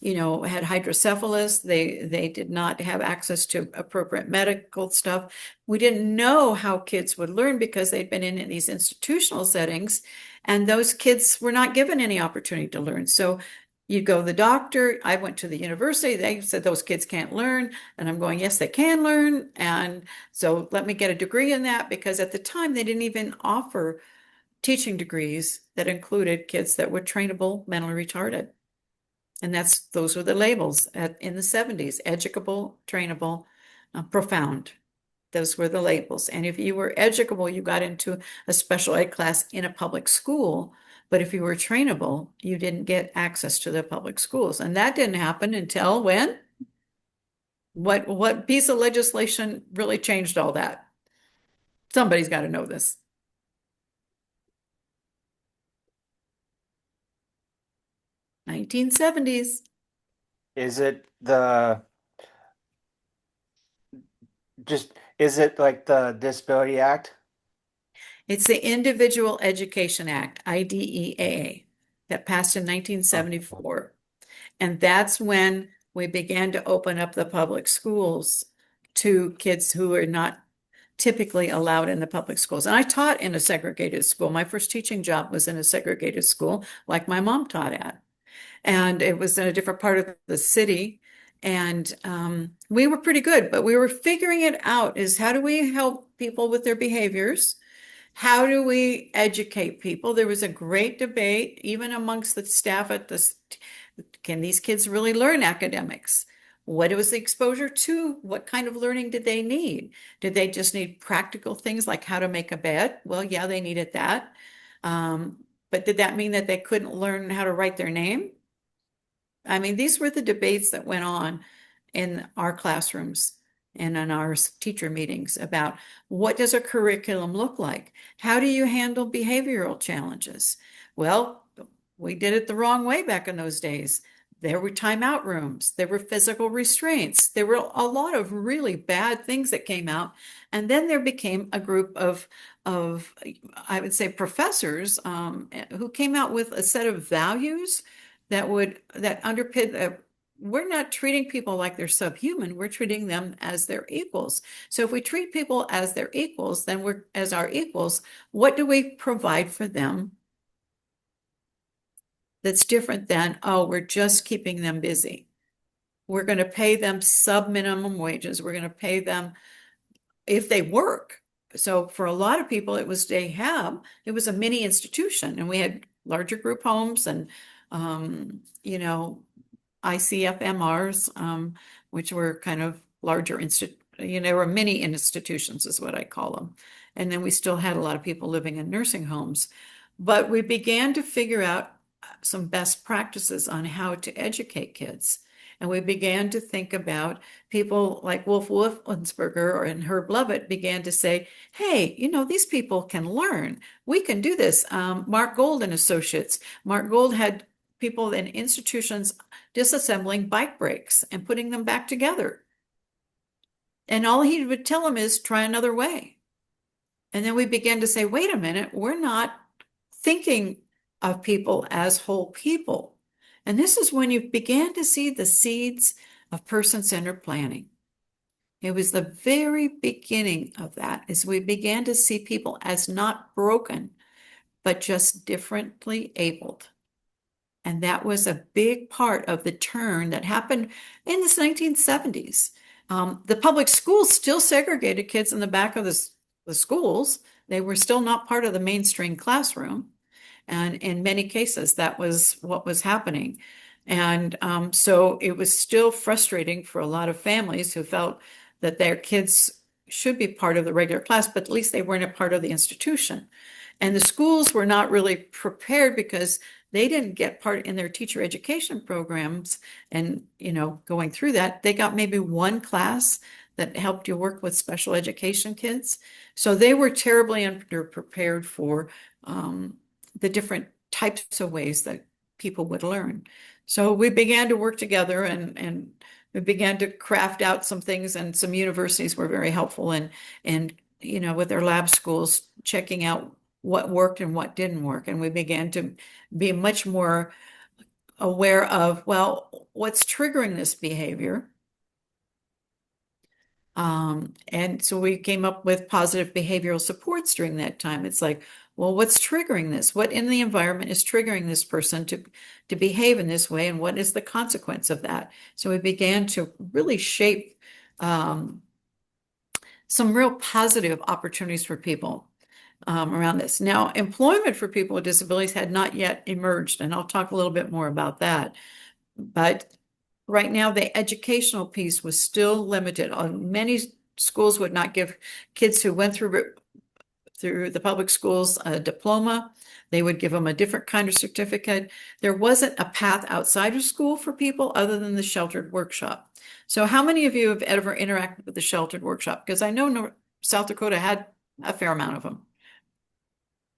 had hydrocephalus. They did not have access to appropriate medical stuff. We didn't know how kids would learn because they'd been in these institutional settings, and those kids were not given any opportunity to learn. So you go to the doctor. I went to the university. They said those kids can't learn. And I'm going, yes, they can learn. And so let me get a degree in that, because at the time they didn't even offer teaching degrees that included kids that were trainable, mentally retarded. And those were the labels in the 70s: educable, trainable, profound. Those were the labels. And if you were educable, you got into a special ed class in a public school. But if you were trainable, you didn't get access to the public schools. And that didn't happen until when? What piece of legislation really changed all that? Somebody's got to know this. 1970s. Is it like the Disability Act? It's the Individual Education Act, IDEA, that passed in 1974. And that's when we began to open up the public schools to kids who are not typically allowed in the public schools. And I taught in a segregated school. My first teaching job was in a segregated school, like my mom taught at. And it was in a different part of the city. And we were pretty good, but we were figuring it out, is how do we help people with their behaviors? How do we educate people? There was a great debate, even amongst the staff at can these kids really learn academics? What was the exposure to? What kind of learning did they need? Did they just need practical things like how to make a bed? Well, yeah, they needed that. But did that mean that they couldn't learn how to write their name? I mean, these were the debates that went on in our classrooms and in our teacher meetings about what does a curriculum look like? How do you handle behavioral challenges? Well, we did it the wrong way back in those days. There were timeout rooms. There were physical restraints. There were a lot of really bad things that came out. And then there became a group of I would say, professors who came out with a set of values that underpin. We're not treating people like they're subhuman. We're treating them as their equals. So if we treat people as their equals, then we're as our equals. What do we provide for them that's different than, oh, we're just keeping them busy? We're going to pay them sub-minimum wages. We're going to pay them if they work. So for a lot of people, it was it was a mini institution, and we had larger group homes and, ICFMRs, which were kind of larger they were mini institutions is what I call them. And then we still had a lot of people living in nursing homes. But we began to figure out some best practices on how to educate kids. And we began to think about people like Wolf Wolfensberger and Herb Lovett began to say, hey, these people can learn. We can do this. Mark Gold and Associates. Mark Gold had people in institutions disassembling bike brakes and putting them back together. And all he would tell them is try another way. And then we began to say, wait a minute, we're not thinking of people as whole people. And this is when you began to see the seeds of person-centered planning. It was the very beginning of that, as we began to see people as not broken, but just differently abled. And that was a big part of the turn that happened in the 1970s. The public schools still segregated kids in the back of the schools. They were still not part of the mainstream classroom. And in many cases, that was what was happening. And so it was still frustrating for a lot of families who felt that their kids should be part of the regular class, but at least they weren't a part of the institution. And the schools were not really prepared because they didn't get part in their teacher education programs. And, going through that, they got maybe one class that helped you work with special education kids. So they were terribly underprepared for the different types of ways that people would learn. So we began to work together and we began to craft out some things, and some universities were very helpful and with their lab schools checking out what worked and what didn't work. And we began to be much more aware of, well, what's triggering this behavior? And so we came up with positive behavioral supports during that time. It's like, well, what's triggering this? What in the environment is triggering this person to behave in this way, and what is the consequence of that? So we began to really shape some real positive opportunities for people around this. Now, employment for people with disabilities had not yet emerged, and I'll talk a little bit more about that. But right now, the educational piece was still limited. Many schools would not give kids who went through the public schools a diploma. They would give them a different kind of certificate. There wasn't a path outside of school for people other than the sheltered workshop. So how many of you have ever interacted with the sheltered workshop? Because I know South Dakota had a fair amount of them.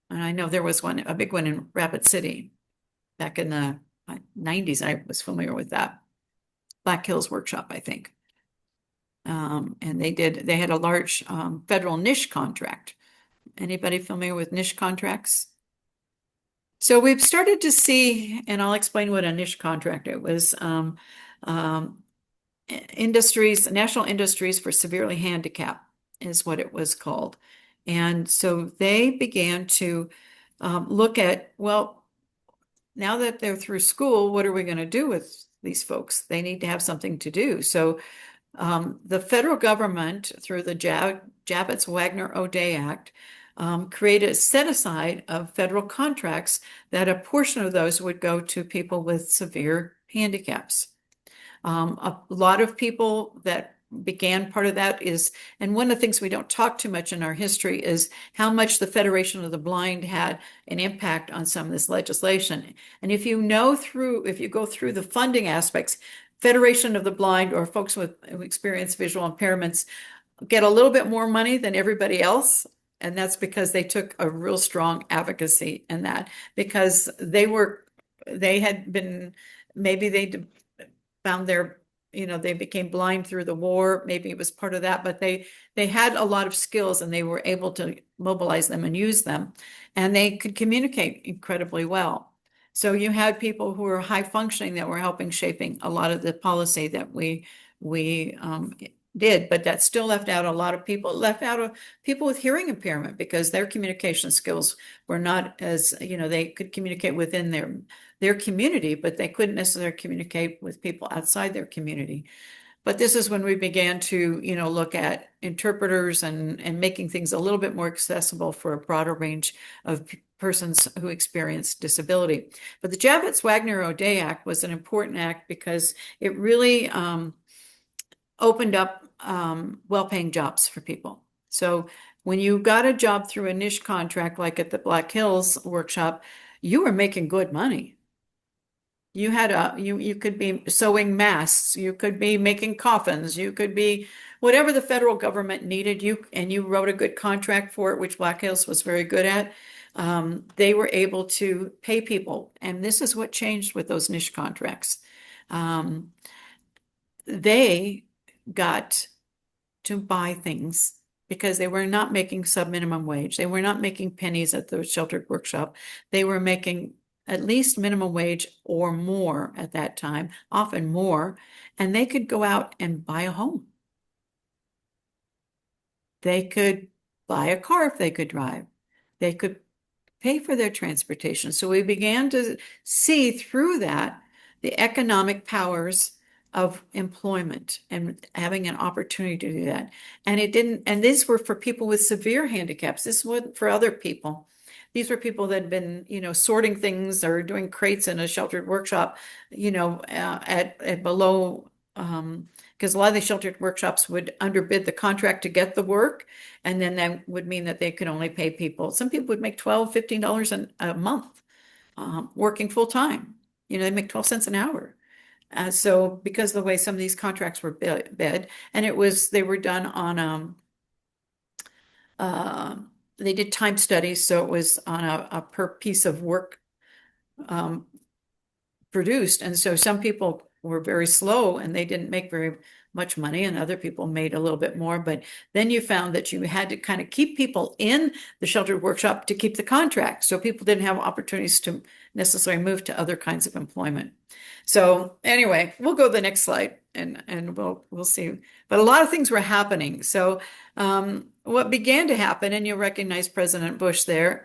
And I know there was one, a big one in Rapid City back in the 90s. I was familiar with that. Black Hills Workshop, I think. And they had a large federal niche contract. Anybody familiar with niche contracts? So we've started to see, and I'll explain what a niche contract it was. Industries, National Industries for Severely Handicapped is what it was called. And so they began to look at, well, now that they're through school, what are we going to do with these folks? They need to have something to do. So the federal government, through the Javits-Wagner-O'Day Act, created a set aside of federal contracts that a portion of those would go to people with severe handicaps. A lot of people that began part of that is, and one of the things we don't talk too much in our history is how much the Federation of the Blind had an impact on some of this legislation. And if you go through the funding aspects, Federation of the Blind or folks who experience visual impairments get a little bit more money than everybody else. And that's because they took a real strong advocacy in that, because they had been, maybe they found they became blind through the war. Maybe it was part of that, but they had a lot of skills and they were able to mobilize them and use them, and they could communicate incredibly well. So you had people who were high functioning that were helping shaping a lot of the policy that we did, but that still left out a lot of people, left out of people with hearing impairment, because their communication skills were not as, they could communicate within their community, but they couldn't necessarily communicate with people outside their community. But this is when we began to, look at interpreters and making things a little bit more accessible for a broader range of persons who experience disability. But the Javits-Wagner-O'Day Act was an important act because it really opened up well-paying jobs for people. So when you got a job through a niche contract, like at the Black Hills workshop, you were making good money. You had you could be sewing masks, you could be making coffins, you could be whatever the federal government needed you, and you wrote a good contract for it, which Black Hills was very good at. They were able to pay people, and this is what changed with those niche contracts. They got to buy things because they were not making sub-minimum wage. They were not making pennies at the sheltered workshop. They were making at least minimum wage or more at that time, often more, and they could go out and buy a home. They could buy a car if they could drive. They could pay for their transportation. So we began to see through that the economic powers of employment and having an opportunity to do that. And these were for people with severe handicaps. This wasn't for other people. These were people that had been, sorting things or doing crates in a sheltered workshop, at below, because a lot of the sheltered workshops would underbid the contract to get the work. And then that would mean that they could only pay people. Some people would make $12, $15 a month, working full time. They make 12 cents an hour. So because of the way some of these contracts were bid, and they were done on, they did time studies, so it was on a per piece of work produced. And so some people were very slow and they didn't make very much money and other people made a little bit more. But then you found that you had to kind of keep people in the sheltered workshop to keep the contract. So people didn't have opportunities to necessarily move to other kinds of employment. So anyway, we'll go to the next slide and we'll see. But a lot of things were happening. So what began to happen, and you'll recognize President Bush there,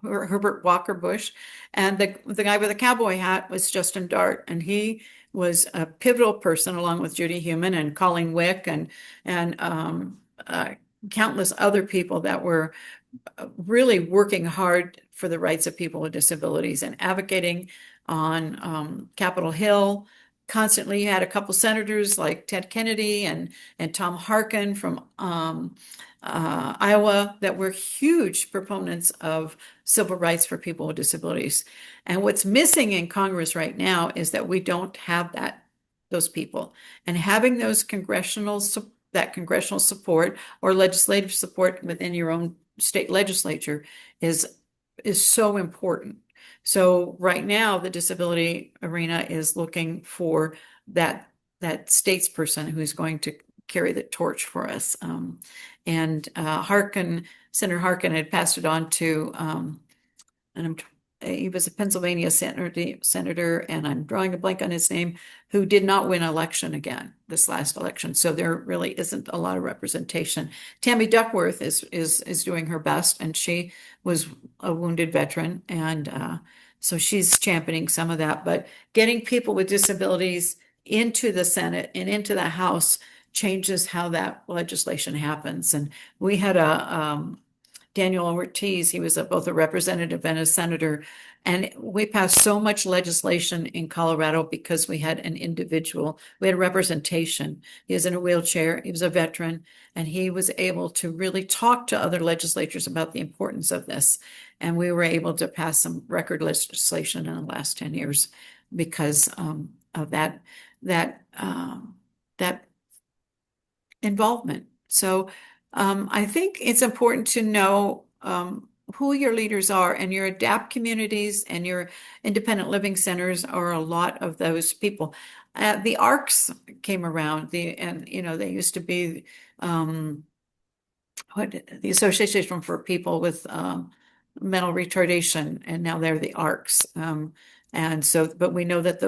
Herbert Walker Bush, and the guy with the cowboy hat was Justin Dart, and he was a pivotal person along with Judy Heumann and Colleen Wick and countless other people that were really working hard for the rights of people with disabilities and advocating on Capitol Hill. Constantly, you had a couple senators like Ted Kennedy and Tom Harkin from Iowa that were huge proponents of civil rights for people with disabilities. And what's missing in Congress right now is that we don't have those people. And having those congressional support or legislative support within your own state legislature is so important. So right now, the disability arena is looking for that statesperson who's going to carry the torch for us. Senator Harkin had passed it on to, he was a Pennsylvania senator, and I'm drawing a blank on his name, who did not win election again this last election. So there really isn't a lot of representation. Tammy Duckworth is doing her best, and she was a wounded veteran, and so she's championing some of that. But getting people with disabilities into the Senate and into the House changes how that legislation happens. And we had Daniel Ortiz, he was both a representative and a senator. And we passed so much legislation in Colorado because we had representation. He was in a wheelchair, he was a veteran, and he was able to really talk to other legislators about the importance of this. And we were able to pass some record legislation in the last 10 years because of that involvement. So I think it's important to know who your leaders are, and your ADAPT communities and your independent living centers are a lot of those people. The ARCs came around, and they used to be the Association for People with Mental Retardation, and now they're the ARCs. But we know that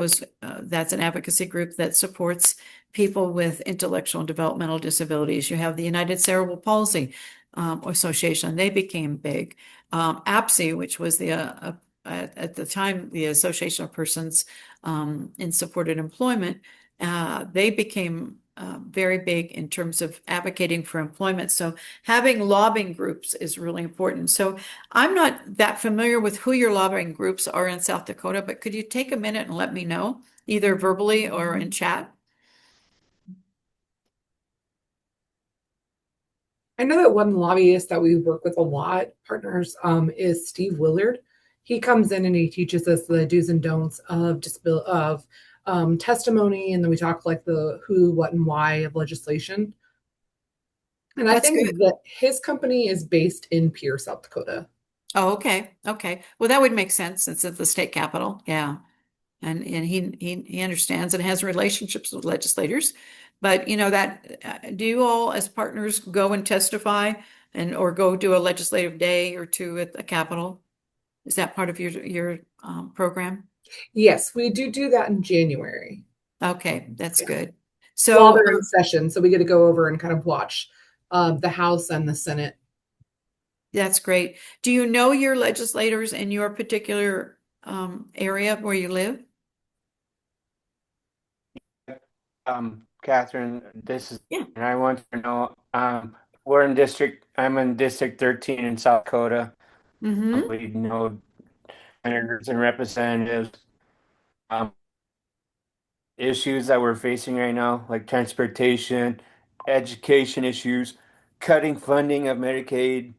that's an advocacy group that supports people with intellectual and developmental disabilities. You have the United Cerebral Palsy Association; they became big. APSI, which was at the time the Association of Persons in Supported Employment, they became very big in terms of advocating for employment. So having lobbying groups is really important. So I'm not that familiar with who your lobbying groups are in South Dakota, but could you take a minute and let me know, either verbally or in chat? I know that one lobbyist that we work with a lot, partners, is Steve Willard. He comes in and he teaches us the do's and don'ts of testimony, and then we talk like the who, what, and why of legislation. And I think that his company is based in Pierre, South Dakota. Oh, okay. Okay. Well, that would make sense since it's the state capital. Yeah. And he understands and has relationships with legislators. But do you all as partners go and testify or go do a legislative day or two at the Capitol? Is that part of your program? Yes, we do that in January. Okay, that's good. While So they're in session, so we get to go over and kind of watch the House and the Senate. that's great. Do you know your legislators in your particular area where you live? Catherine, Yeah. and I want to know, I'm in District 13 in South Dakota. Mm-hmm. We know senators and representatives. Issues that we're facing right now, like transportation, education issues, cutting funding of Medicaid,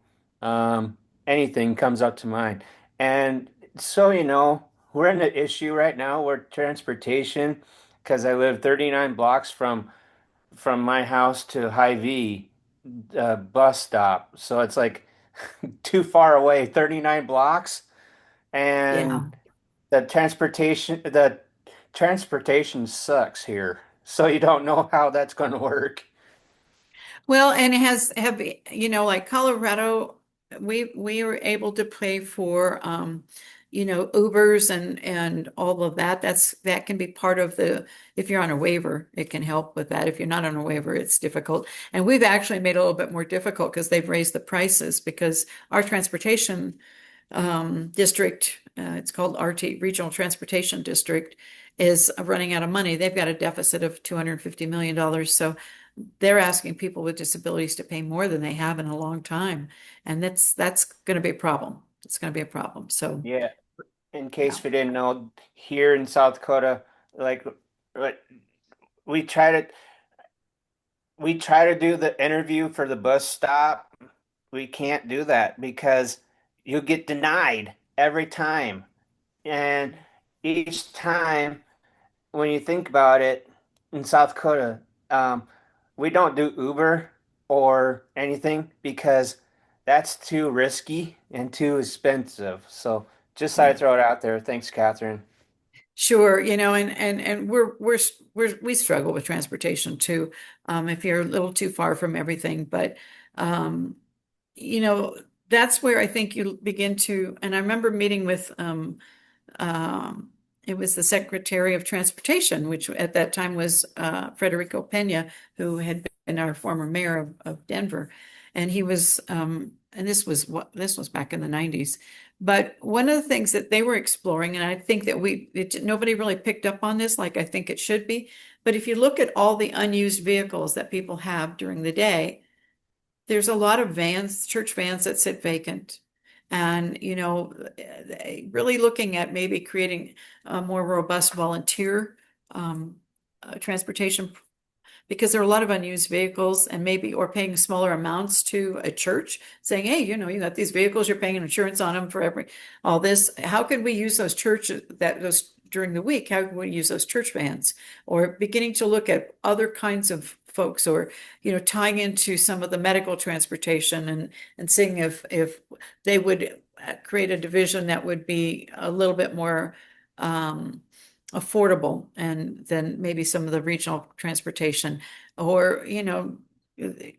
anything comes up to mind. And so, we're in an issue right now where transportation, because I live 39 blocks from my house to Hy-Vee bus stop. So it's like too far away, 39 blocks. Yeah. And the transportation sucks here. so you don't know how that's going to work. Well, and it have like Colorado, we were able to pay for Ubers and all of that. That can be part of the if you're on a waiver, it can help with that. If you're not on a waiver, it's difficult. And we've actually made it a little bit more difficult because they've raised the prices because our transportation district, it's called RT Regional Transportation District, is running out of money. They've got a deficit of $250 million. So they're asking people with disabilities to pay more than they have in a long time. And that's going to be a problem. It's going to be a problem. So, Yeah. In yeah. case we didn't know, here in South Dakota, like, like we try to we try to do the interview for the bus stop. We can't do that because you get denied every time. And each time when you think about it, in South Dakota, um, we don't do Uber or anything because that's too risky and too expensive. So just thought Yeah. I'd throw it out there. Thanks, Catherine. Sure, and we struggle with transportation too. If you're a little too far from everything, but um, you know, that's where I think you begin to, and I remember meeting with um, it was the Secretary of Transportation, which at that time was Federico Pena, who had been our former mayor of Denver. And he was, and this was back in the 90s. But one of the things that they were exploring, and I think that nobody really picked up on this like I think it should be. But if you look at all the unused vehicles that people have during the day, there's a lot of vans, church vans that sit vacant. And, really looking at maybe creating a more robust volunteer transportation because there are a lot of unused vehicles and maybe or paying smaller amounts to a church saying, hey, you got these vehicles, you're paying insurance on them for all this. How can we use those churches those during the week? How can we use those church vans or beginning to look at other kinds of folks or, tying into some of the medical transportation and seeing if they would create a division that would be a little bit more affordable and then maybe some of the regional transportation or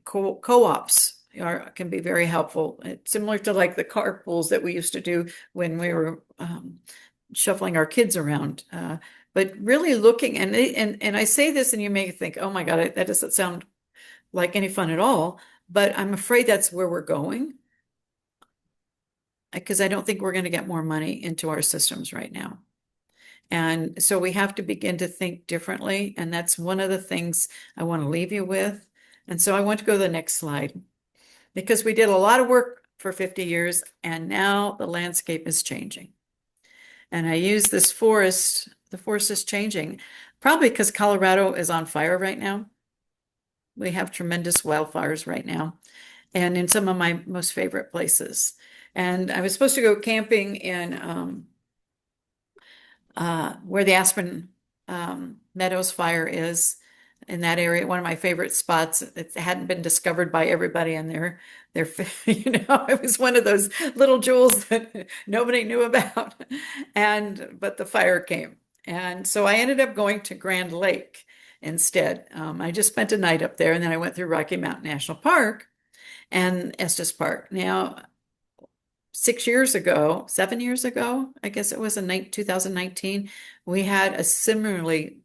co-ops can be very helpful. It's similar to like the carpools that we used to do when we were shuffling our kids around. But really looking and I say this and you may think, oh my God, that doesn't sound like any fun at all. But I'm afraid that's where we're going because I don't think we're going to get more money into our systems right now. And so we have to begin to think differently. And that's one of the things I want to leave you with. And so I want to go to the next slide because we did a lot of work for 50 years and now the landscape is changing. And I use this forest, the forest is changing, probably because Colorado is on fire right now. We have tremendous wildfires right now and in some of my most favorite places. And I was supposed to go camping in where the Aspen Meadows fire is in that area, one of my favorite spots. It hadn't been discovered by everybody in there. It was one of those little jewels that nobody knew about. But the fire came. And so I ended up going to Grand Lake instead. I just spent a night up there and then I went through Rocky Mountain National Park and Estes Park. Now, 6 years ago, 7 years ago, I guess it was in 2019, we had a similarly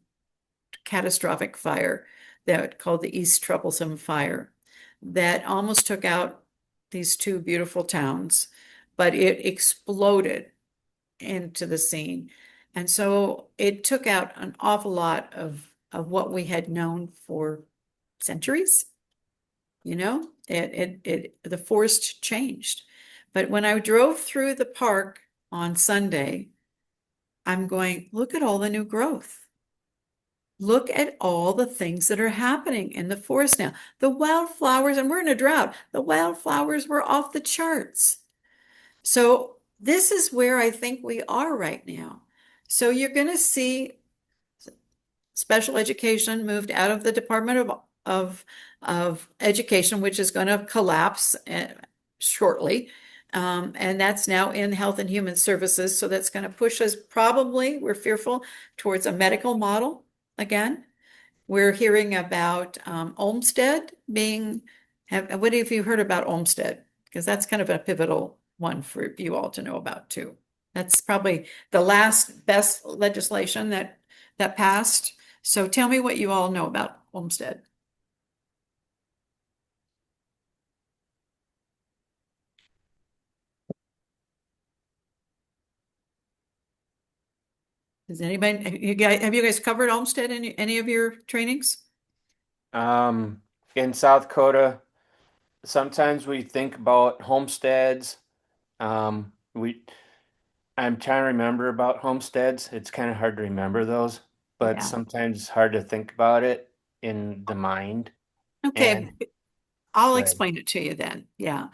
catastrophic fire that called the East Troublesome Fire that almost took out these two beautiful towns, but it exploded into the scene. And so it took out an awful lot of what we had known for centuries. The forest changed. But when I drove through the park on Sunday, I'm going, look at all the new growth. Look at all the things that are happening in the forest now. The wildflowers, and we're in a drought, the wildflowers were off the charts. So this is where I think we are right now. So you're going to see special education moved out of the Department of Education, which is going to collapse shortly. And that's now in Health and Human Services. So that's going to push us probably, we're fearful, towards a medical model again. we're hearing about Olmsted being, what have you heard about Olmsted? Because that's kind of a pivotal one for you all to know about too. That's probably the last best legislation that passed. So tell me what you all know about Olmsted. Does anybody, have you guys covered Olmsted in any of your trainings? In South Dakota, sometimes we think about homesteads. We I'm trying to remember about homesteads. It's kind of hard to remember those, but Yeah. sometimes it's hard to think about it in the mind. Okay, And I'll right. explain it to you then. Yeah.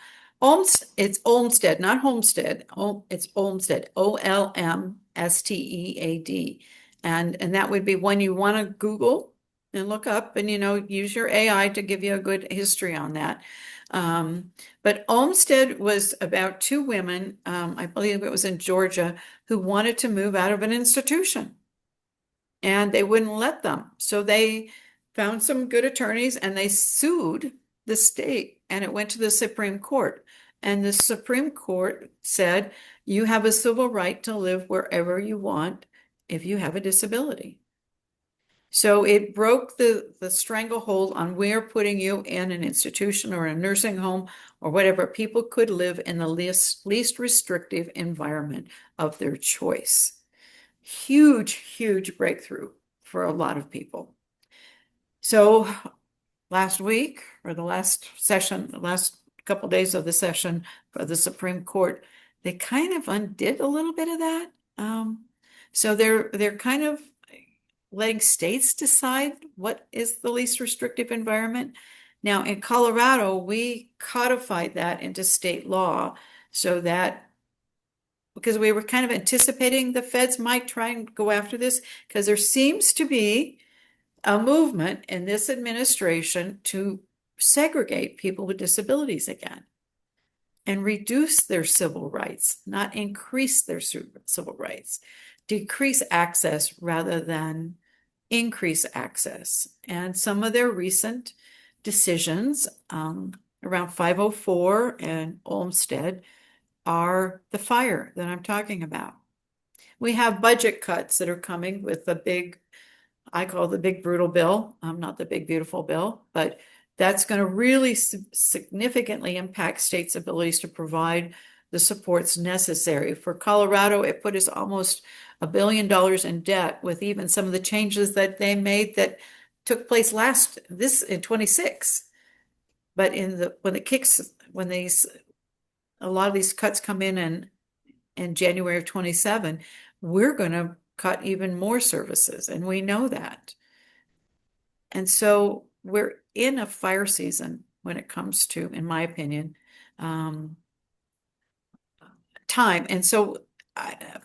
It's Olmsted, not Homestead. It's Olmsted, Olmstead. And that would be one you want to Google and look up and, use your AI to give you a good history on that. But Olmsted was about two women, I believe it was in Georgia, who wanted to move out of an institution and they wouldn't let them. So they found some good attorneys and they sued the state and it went to the Supreme Court. And the Supreme Court said you have a civil right to live wherever you want if you have a disability. So it broke the stranglehold on where putting you in an institution or a nursing home or whatever. People could live in the least restrictive environment of their choice. Huge, huge breakthrough for a lot of people. So last week, or the last session, the last couple of days of the session for the Supreme Court, they kind of undid a little bit of that. So they're kind of letting states decide what is the least restrictive environment. Now in Colorado, we codified that into state law so that because we were kind of anticipating the feds might try and go after this because there seems to be a movement in this administration to segregate people with disabilities again and reduce their civil rights, not increase their civil rights, decrease access rather than increase access. And some of their recent decisions around 504 and Olmsted are the fire that I'm talking about. We have budget cuts that are coming with the big, I call the big brutal bill, not the big beautiful bill, but that's going to really significantly impact states' abilities to provide the supports necessary. For Colorado, it put us almost $1 billion in debt with even some of the changes that they made that took place in 26. But when a lot of these cuts come in January of 27, we're going to cut even more services, and we know that. And so we're in a fire season when it comes to, in my opinion, time. And so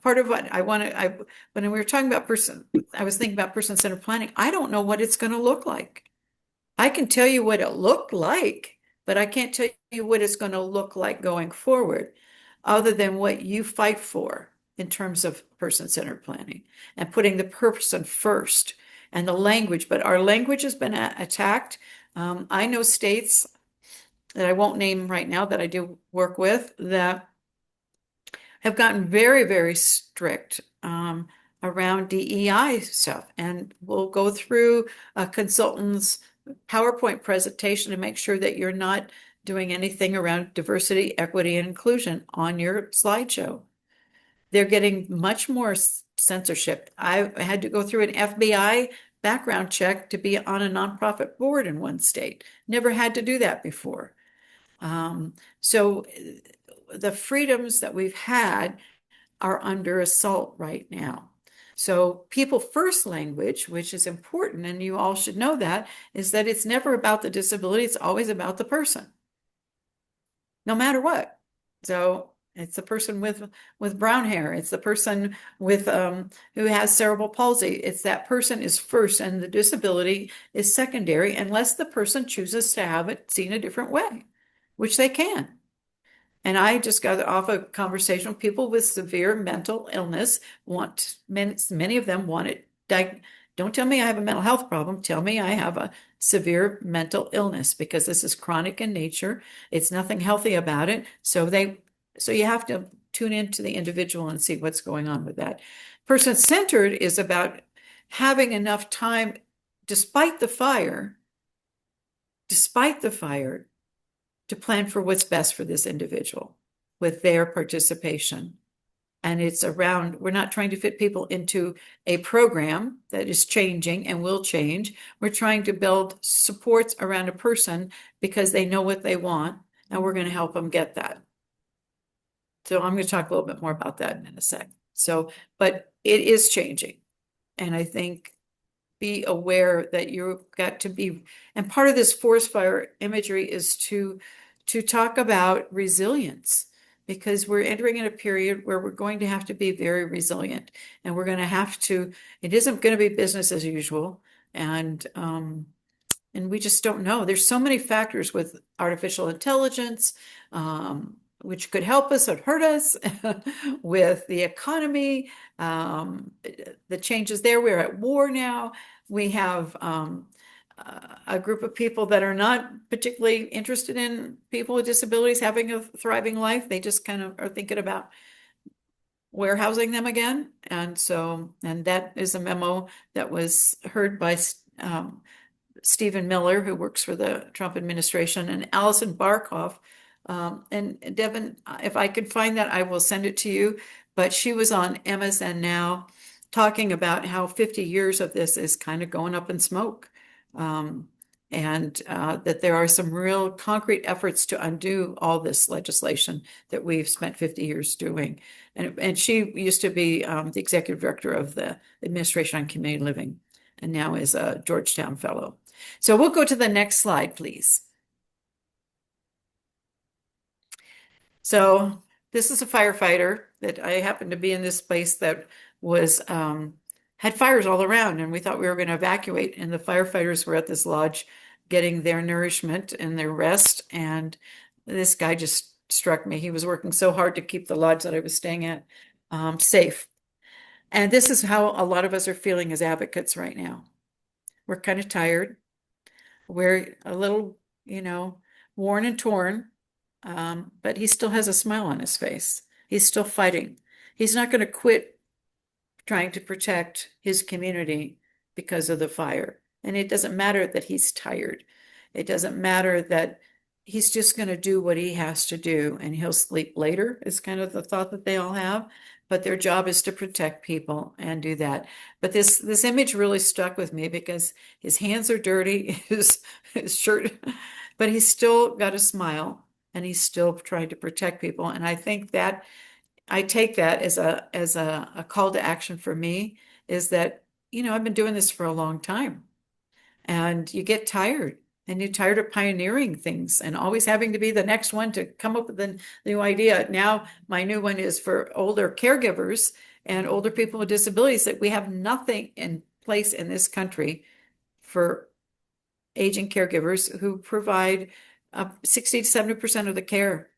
part of what when we were talking about I was thinking about person-centered planning. I don't know what it's going to look like. I can tell you what it looked like, but I can't tell you what it's going to look like going forward, other than what you fight for in terms of person-centered planning and putting the person first and the language. But our language has been attacked. I know states that I won't name right now that I do work with that have gotten very, very strict around DEI stuff. And we'll go through a consultant's PowerPoint presentation to make sure that you're not doing anything around diversity, equity, and inclusion on your slideshow. They're getting much more censorship. I had to go through an FBI background check to be on a nonprofit board in one state. Never had to do that before. So the freedoms that we've had are under assault right now. So people first language, which is important, and you all should know that, is that it's never about the disability, it's always about the person, no matter what. So it's the person with brown hair, it's the person with who has cerebral palsy. It's that person is first, and the disability is secondary, unless the person chooses to have it seen a different way, which they can. And I just got off a conversation with people with severe mental illness. Many of them want it Don't tell me I have a mental health problem. Tell me I have a severe mental illness, because this is chronic in nature. It's nothing healthy about it. So you have to tune into the individual and see what's going on with that. Person-centered is about having enough time, despite the fire, to plan for what's best for this individual with their participation. And it's around, we're not trying to fit people into a program that is changing and will change. We're trying to build supports around a person because they know what they want, and we're going to help them get that. So I'm going to talk a little bit more about that in a sec. So, but it is changing. And I think be aware that you've got to be, and part of this forest fire imagery is to talk about resilience, because we're entering in a period where we're going to have to be very resilient, and we're going to have to, it isn't going to be business as usual. And we just don't know. There's so many factors with artificial intelligence, which could help us or hurt us, with the economy, the changes there. We're at war now. We have a group of people that are not particularly interested in people with disabilities having a thriving life. They just kind of are thinking about warehousing them again. And that is a memo that was heard by Stephen Miller, who works for the Trump administration, and Allison Barkoff. And Devin, if I could find that, I will send it to you. But she was on MSN Now talking about how 50 years of this is kind of going up in smoke. And that there are some real concrete efforts to undo all this legislation that we've spent 50 years doing. And she used to be the executive director of the Administration on Community Living, and now is a Georgetown Fellow. So we'll go to the next slide, please. So this is a firefighter that I happened to be in this place that was had fires all around, and we thought we were going to evacuate, and the firefighters were at this lodge getting their nourishment and their rest, and this guy just struck me. He was working so hard to keep the lodge that I was staying at safe. And this is how a lot of us are feeling as advocates right now. We're kind of tired. We're a little, worn and torn, but he still has a smile on his face. He's still fighting. He's not going to quit trying to protect his community because of the fire. And it doesn't matter that he's tired. It doesn't matter that he's just going to do what he has to do, and he'll sleep later, is kind of the thought that they all have. But their job is to protect people and do that. But this image really stuck with me because his hands are dirty, his shirt, but he's still got a smile, and he's still trying to protect people. And I think that I take that as a call to action for me, is that, I've been doing this for a long time, and you get tired, and you're tired of pioneering things and always having to be the next one to come up with a new idea. Now, my new one is for older caregivers and older people with disabilities, that we have nothing in place in this country for aging caregivers who provide 60 to 70% of the care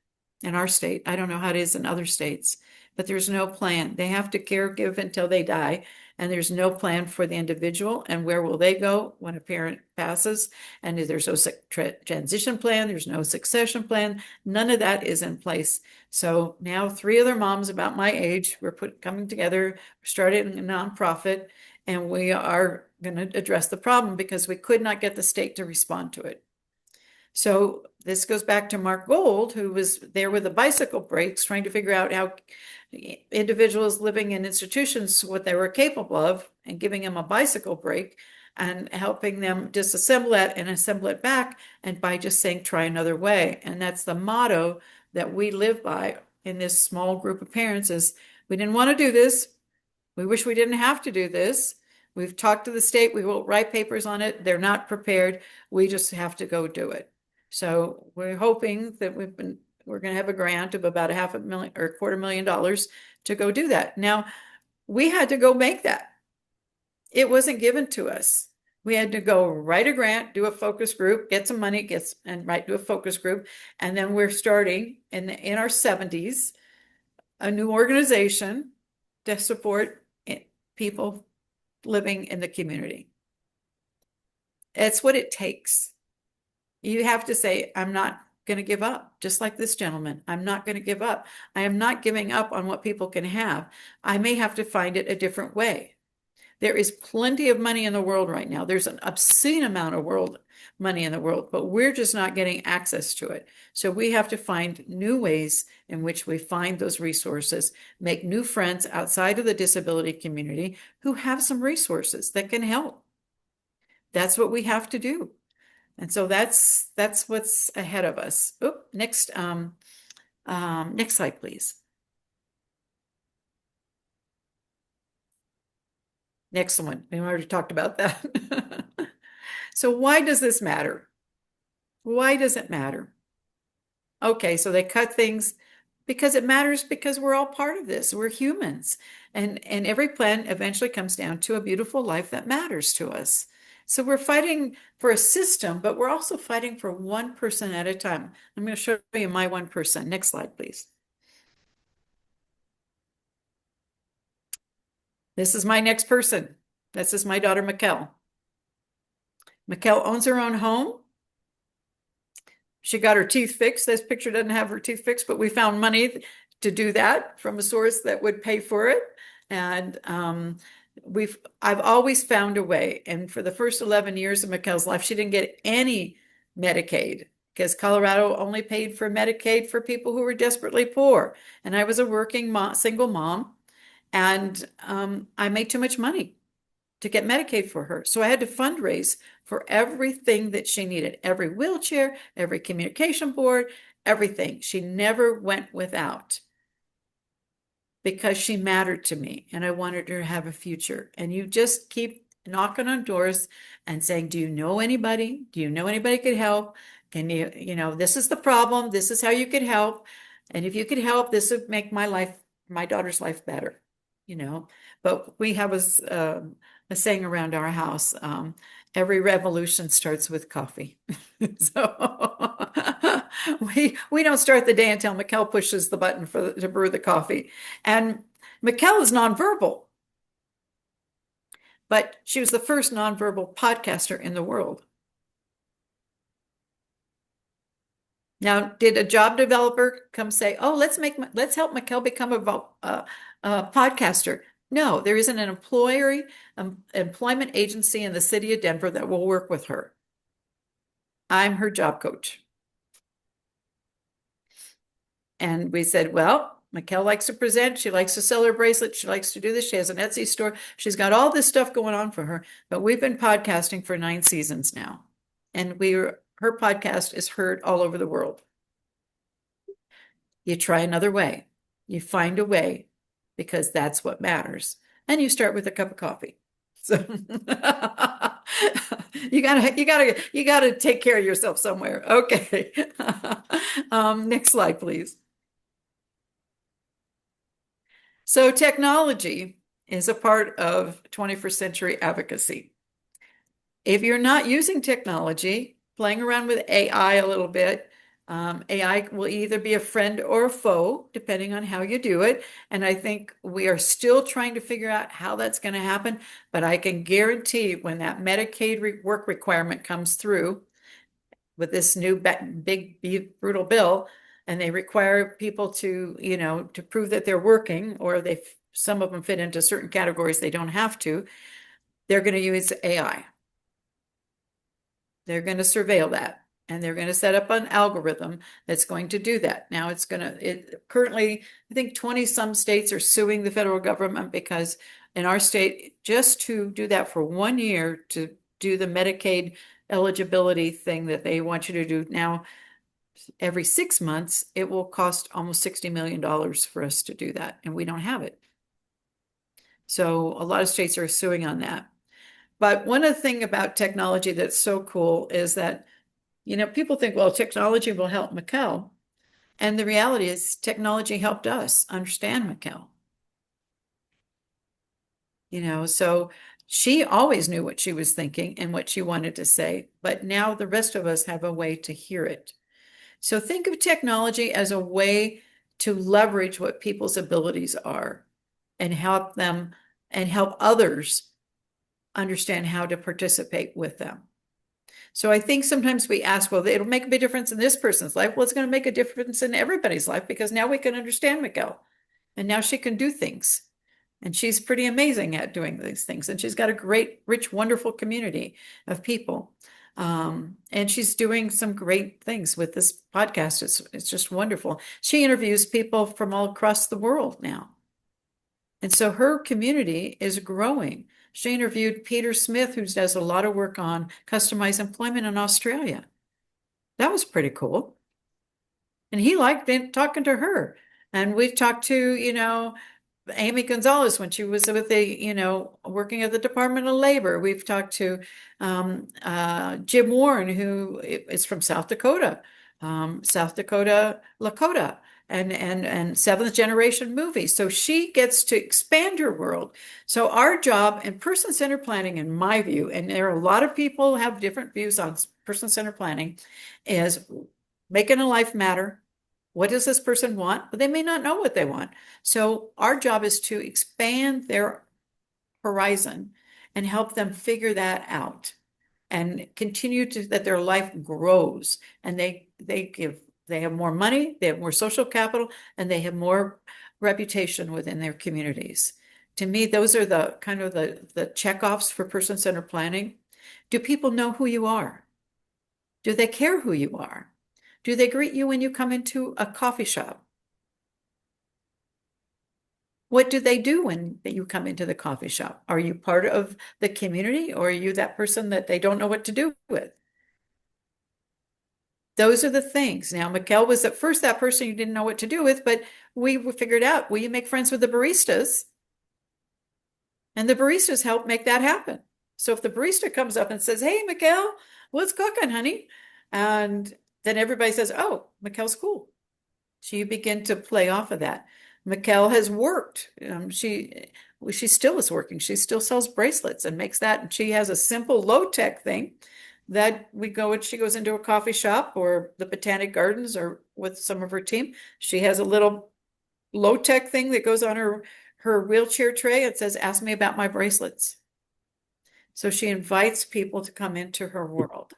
in our state. I don't know how it is in other states, but there's no plan. They have to caregive until they die, and there's no plan for the individual. And where will they go when a parent passes? And there's no transition plan, there's no succession plan. None of that is in place. So now 3 other moms about my age, we're coming together, started a nonprofit, and we are going to address the problem because we could not get the state to respond to it. So this goes back to Mark Gold, who was there with the bicycle brakes, trying to figure out how individuals living in institutions, what they were capable of, and giving them a bicycle brake and helping them disassemble it and assemble it back, and by just saying, try another way. And that's the motto that we live by in this small group of parents, is we didn't want to do this. We wish we didn't have to do this. We've talked to the state. We will write papers on it. They're not prepared. We just have to go do it. So we're hoping that we're going to have a grant of about $500,000 or $250,000 to go do that. Now, we had to go make that. It wasn't given to us. We had to go write a grant, do a focus group, get some money, do a focus group. And then we're starting in our 70s, a new organization to support people living in the community. It's what it takes. You have to say, I'm not going to give up, just like this gentleman. I'm not going to give up. I am not giving up on what people can have. I may have to find it a different way. There is plenty of money in the world right now. There's an obscene amount of money in the world, but we're just not getting access to it. So we have to find new ways in which we find those resources, make new friends outside of the disability community who have some resources that can help. That's what we have to do. And so that's what's ahead of us. Oop, next slide, please. Next one. We already talked about that. So why does this matter? Why does it matter? Okay, so they cut things because it matters because we're all part of this. We're humans. And every plan eventually comes down to a beautiful life that matters to us. So we're fighting for a system, but we're also fighting for one person at a time. I'm going to show you my one person. Next slide, please. This is my next person. This is my daughter, Mikkel. Mikkel owns her own home. She got her teeth fixed. This picture doesn't have her teeth fixed, but we found money to do that from a source that would pay for it. And I've always found a way. And for the first 11 years of Mikkel's life, she didn't get any Medicaid because Colorado only paid for Medicaid for people who were desperately poor. And I was a working single mom, and I made too much money to get Medicaid for her. So I had to fundraise for everything that she needed, every wheelchair, every communication board, everything. She never went without because she mattered to me and I wanted her to have a future. And you just keep knocking on doors and saying, do you know anybody? Do you know anybody could help? Can this is the problem. This is how you could help. And if you could help, this would make my daughter's life better, But we have a saying around our house, every revolution starts with coffee. So we don't start the day until Mikkel pushes the button to brew the coffee. And Mikkel is nonverbal, but she was the first nonverbal podcaster in the world. Now, did a job developer come say, "Oh, let's help Mikkel become a podcaster"? No, there isn't an employment agency in the city of Denver that will work with her. I'm her job coach. And we said, well, Mikkel likes to present. She likes to sell her bracelets. She likes to do this. She has an Etsy store. She's got all this stuff going on for her. But we've been podcasting for 9 seasons now. And her podcast is heard all over the world. You try another way. You find a way because that's what matters. And you start with a cup of coffee. So you gotta take care of yourself somewhere. Okay. Next slide, please. So technology is a part of 21st century advocacy. If you're not using technology, playing around with AI a little bit, AI will either be a friend or a foe, depending on how you do it. And I think we are still trying to figure out how that's going to happen. But I can guarantee when that Medicaid work requirement comes through with this new big, brutal bill, and they require people to, to prove that they're working, or some of them fit into certain categories they don't have to, they're going to use AI. They're going to surveil that. And they're going to set up an algorithm that's going to do that. Now currently, I think 20 some states are suing the federal government because in our state, just to do that for 1 year, to do the Medicaid eligibility thing that they want you to do now every 6 months, it will cost almost $60 million for us to do that. And we don't have it. So a lot of states are suing on that. But one of the things about technology that's so cool is that people think, well, technology will help Mikkel. And the reality is technology helped us understand Mikkel. So she always knew what she was thinking and what she wanted to say, but now the rest of us have a way to hear it. So think of technology as a way to leverage what people's abilities are and help them and help others understand how to participate with them. So I think sometimes we ask, well, it'll make a big difference in this person's life. Well, it's going to make a difference in everybody's life because now we can understand Miguel and now she can do things. And she's pretty amazing at doing these things. And she's got a great, rich, wonderful community of people. And she's doing some great things with this podcast. It's just wonderful. She interviews people from all across the world now. And so her community is growing. She interviewed Peter Smith, who does a lot of work on customized employment in Australia. That was pretty cool. And he liked talking to her. And we talked to, Amy Gonzalez when she was with working at the Department of Labor. We've talked to Jim Warren, who is from South Dakota, Lakota, and seventh generation movies. So she gets to expand her world. So our job in person-centered planning, in my view, and there are a lot of people have different views on person-centered planning, is making a life matter. What does this person want? But they may not know what they want. So our job is to expand their horizon and help them figure that out and continue to that their life grows and they have more money, they have more social capital, and they have more reputation within their communities. To me, those are the kind of the checkoffs for person-centered planning. Do people know who you are? Do they care who you are? Do they greet you when you come into a coffee shop? What do they do when you come into the coffee shop? Are you part of the community or are you that person that they don't know what to do with? Those are the things. Now, Mikkel was at first that person you didn't know what to do with, but we figured out, will you make friends with the baristas? And the baristas help make that happen. So if the barista comes up and says, hey, Mikkel, what's cooking, honey? And then everybody says, oh, Mikkel's cool. So you begin to play off of that. Mikkel has worked. She still is working. She still sells bracelets and makes that. And she has a simple low-tech thing that she goes into a coffee shop or the Botanic Gardens or with some of her team. She has a little low-tech thing that goes on her wheelchair tray. It says, ask me about my bracelets. So she invites people to come into her world.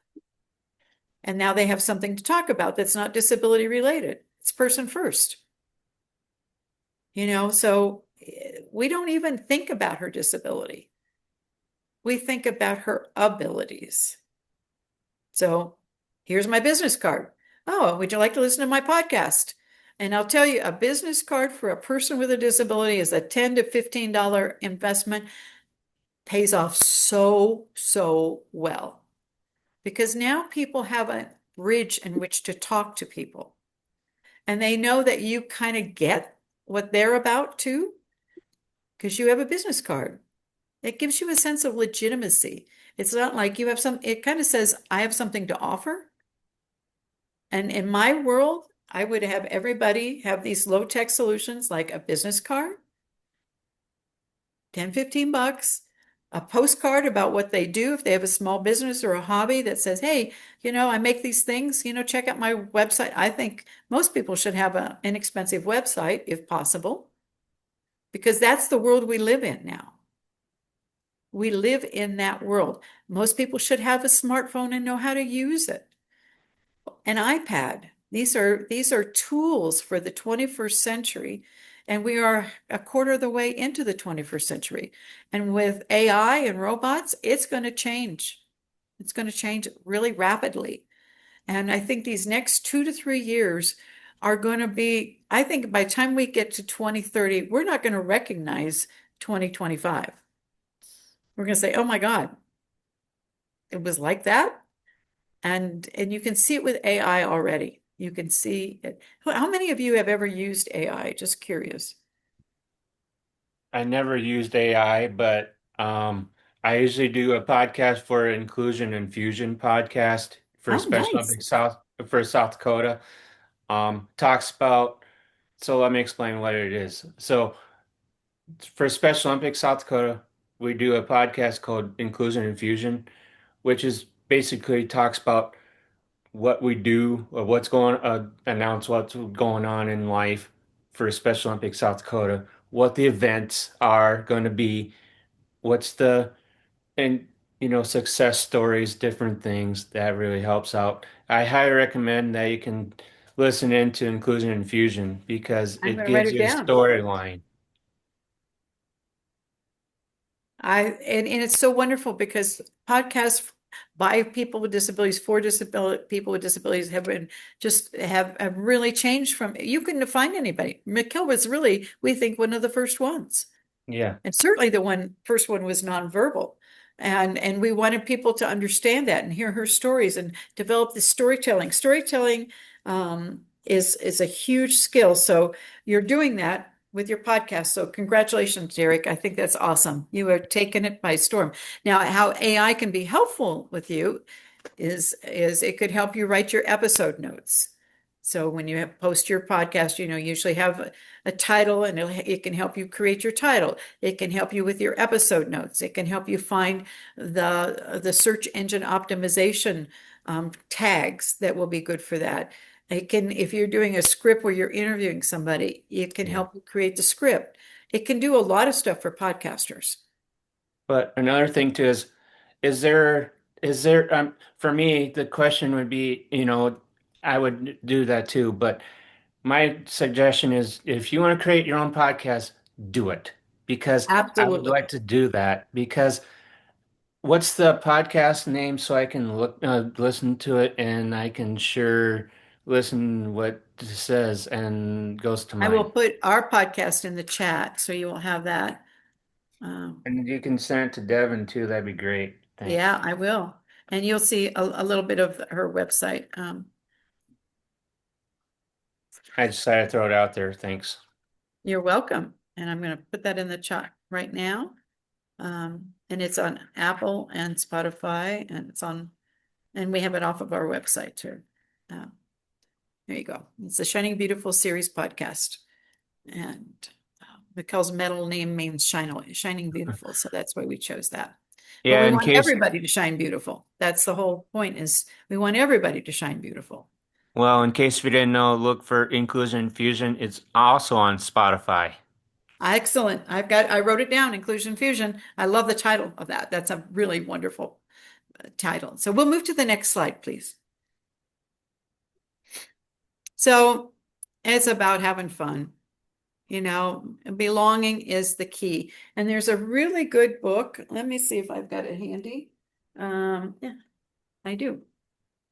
And now they have something to talk about that's not disability related. It's person first. So we don't even think about her disability. We think about her abilities. So here's my business card. Oh, would you like to listen to my podcast? And I'll tell you, a business card for a person with a disability is a $10 to $15 investment, pays off so, so well. Because now people have a bridge in which to talk to people. And they know that you kind of get what they're about too, because you have a business card. It gives you a sense of legitimacy. It's not like you have it kind of says, I have something to offer. And in my world, I would have everybody have these low-tech solutions like a business card, 10, 15 bucks, a postcard about what they do if they have a small business or a hobby that says, hey, I make these things, check out my website. I think most people should have an inexpensive website if possible, because that's the world we live in now. We live in that world. Most people should have a smartphone and know how to use it. An iPad. These are tools for the 21st century. And we are a quarter of the way into the 21st century. And with AI and robots, it's going to change. It's going to change really rapidly. And I think these next 2 to 3 years are going to be, I think by the time we get to 2030, we're not going to recognize 2025. We're going to say, oh my God, it was like that. And you can see it with AI already. You can see it. How many of you have ever used AI? Just curious. I never used AI, but I usually do a podcast for Inclusion and Fusion podcast for Oh, Special nice. Olympics South Dakota. Talks about, so let me explain what it is. So for Special Olympics South Dakota, we do a podcast called Inclusion and Fusion, which is basically talks about what we do, or announce what's going on in life for Special Olympics South Dakota, what the events are going to be, what's the and success stories, different things that really helps out. I highly recommend that you can listen into Inclusion Infusion because I'm it going to write gives it you a down. storyline. And it's so wonderful because podcasts by people with disabilities for disability people with disabilities have really changed from you couldn't find anybody. McKell was really, we think, one of the first ones. Yeah. And certainly the first one was nonverbal. And we wanted people to understand that and hear her stories and develop the storytelling. Storytelling is a huge skill. So you're doing that with your podcast. So congratulations, Derek. I think that's awesome. You have taken it by storm. Now, how AI can be helpful with you is it could help you write your episode notes. So when you post your podcast, usually have a title, and it can help you create your title. It can help you with your episode notes. It can help you find the search engine optimization tags that will be good for that. It can, if you're doing a script where you're interviewing somebody, it can Yeah. help you create the script. It can do a lot of stuff for podcasters. But another thing too is there for me the question would be, I would do that too, but my suggestion is if you want to create your own podcast, do it because I would Absolutely. like to do that because what's the podcast name so I can listen to it and I can sure listen what it says and goes to I will mind. put our podcast in the chat so you will have that. And you can send it to Devin too. That'd be great. Thanks. Yeah, I will. And you'll see a little bit of her website. I decided to throw it out there. Thanks. You're welcome. And I'm going to put that in the chat right now. And it's on Apple and Spotify, and we have it off of our website too. Uh, there you go. It's the Shining Beautiful Series podcast. And Mikkel's middle name means shining beautiful. So that's why we chose that. But Yeah, we in want case, everybody to shine beautiful. That's the whole point, is we want everybody to shine beautiful. well, in case we didn't know, look for Inclusion Infusion. It's also on Spotify. Excellent. I wrote it down, Inclusion Fusion. I love the title of that. That's a really wonderful title. So we'll move to the next slide, please. So it's about having fun. Belonging is the key. And there's a really good book. Let me see if I've got it handy. Yeah, I do.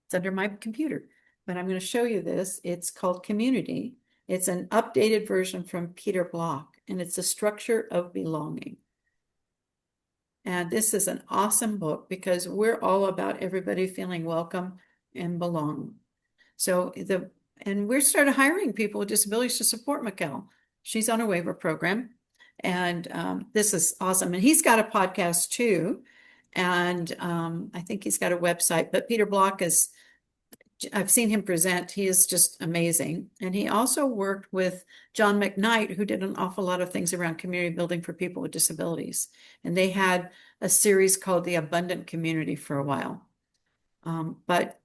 It's under my computer, but I'm going to show you this. It's called Community. It's an updated version from Peter Block, and it's the structure of belonging. And this is an awesome book because we're all about everybody feeling welcome and belong. And we're started hiring people with disabilities to support Mikkel. She's on a waiver program, and this is awesome. And he's got a podcast too, and I think he's got a website. But Peter Block I've seen him present. He is just amazing. And he also worked with John McKnight, who did an awful lot of things around community building for people with disabilities. And they had a series called The Abundant Community for a while. But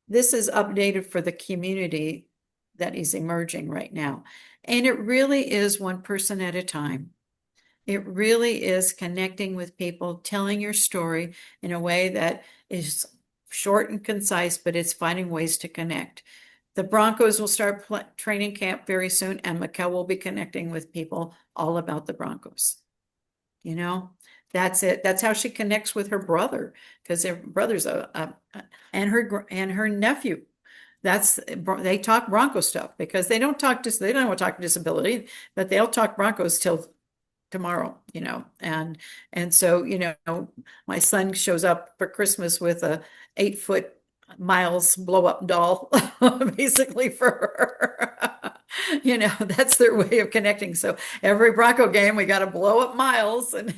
this is updated for the community that is emerging right now. And it really is one person at a time. It really is connecting with people, telling your story in a way that is short and concise, but it's finding ways to connect. The Broncos will start training camp very soon, and Mikkel will be connecting with people all about the Broncos. That's it. That's how she connects with her brother, because their brother's and her nephew. They talk Bronco stuff because they don't want to talk disability, but they'll talk Broncos till tomorrow, and so, my son shows up for Christmas with a 8-foot Miles blow up doll, basically for her. That's their way of connecting. So every Bronco game, we got to blow up Miles, and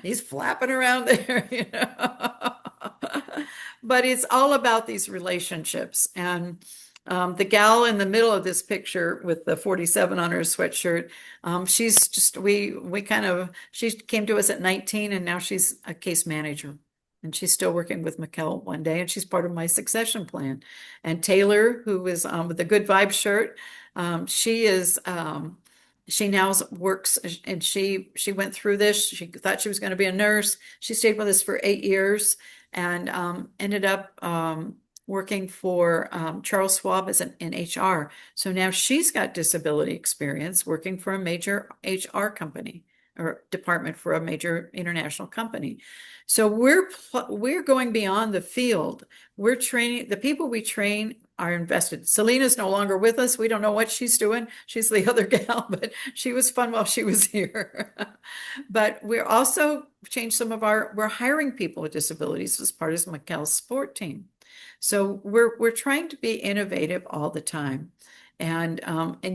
he's flapping around there. But it's all about these relationships. And the gal in the middle of this picture with the 47 on her sweatshirt, she's just, she came to us at 19, and now she's a case manager. And she's still working with Mikkel one day, and she's part of my succession plan. And Taylor, who is with the Good Vibes shirt, she is she now works, and she went through this. She thought she was going to be a nurse. She stayed with us for 8 years and ended up working for Charles Schwab as in HR. So now she's got disability experience working for a major HR company or department for a major international company. So we're going beyond the field. We're training the people we train are invested. Selena's no longer with us. We don't know what she's doing. She's the other gal, but she was fun while she was here. But we're also changed some of we're hiring people with disabilities as part of McKell's sport team. So we're trying to be innovative all the time and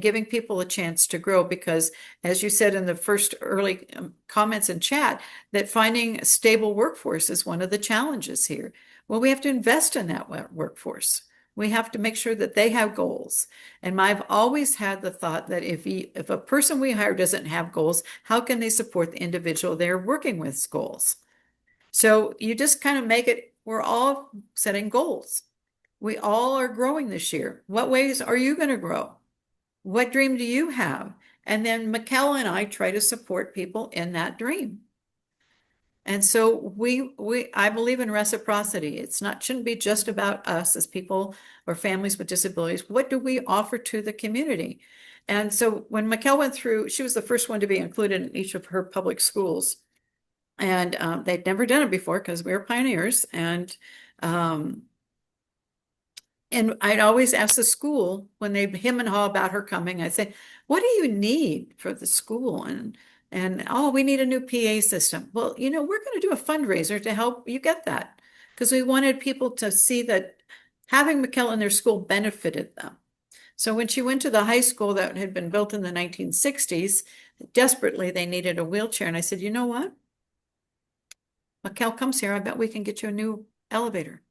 giving people a chance to grow because, as you said in the first early comments in chat, that finding a stable workforce is one of the challenges here. Well, we have to invest in that workforce. We have to make sure that they have goals. And I've always had the thought that if a person we hire doesn't have goals, how can they support the individual they're working with's goals? So you just kind of make it, we're all setting goals. We all are growing this year. What ways are you going to grow? What dream do you have? And then McKell and I try to support people in that dream. And so I believe in reciprocity. Shouldn't be just about us as people or families with disabilities. What do we offer to the community? And so when McKell went through, she was the first one to be included in each of her public schools. And they'd never done it before because we were pioneers. And I'd always ask the school when they hem and haw about her coming, I'd say, what do you need for the school? And oh, we need a new PA system. Well, we're going to do a fundraiser to help you get that because we wanted people to see that having McKell in their school benefited them. So when she went to the high school that had been built in the 1960s, desperately they needed a wheelchair. And I said, you know what? McKell comes here. I bet we can get you a new elevator.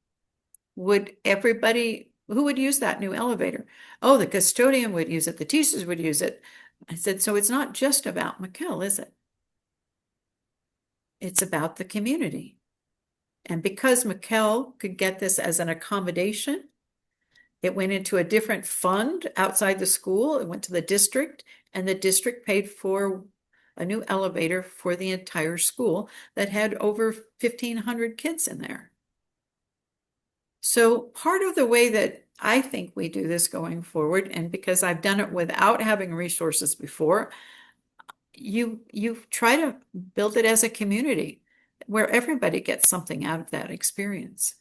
Who would use that new elevator? Oh, the custodian would use it. The teachers would use it. I said, so it's not just about McKell, is it? It's about the community. And because McKell could get this as an accommodation, it went into a different fund outside the school. It went to the district, and the district paid for a new elevator for the entire school that had over 1,500 kids in there. So part of the way that I think we do this going forward, and because I've done it without having resources before, you try to build it as a community where everybody gets something out of that experience.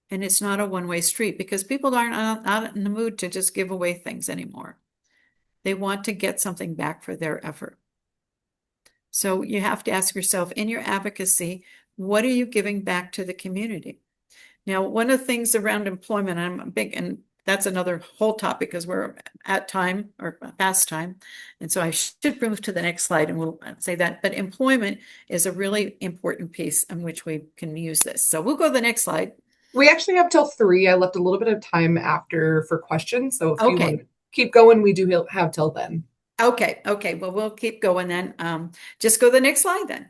And it's not a one-way street because people aren't not in the mood to just give away things anymore. They want to get something back for their effort. So you have to ask yourself in your advocacy, what are you giving back to the community? Now, one of the things around employment, I'm big, and that's another whole topic because we're at time or past time. And so I should move to the next slide and we'll say that. But employment is a really important piece in which we can use this. So we'll go to the next slide. We actually have till 3. I left a little bit of time after for questions. So if you Okay. want to keep going, we do have till then. Okay. Well, we'll keep going then. Just go to the next slide then.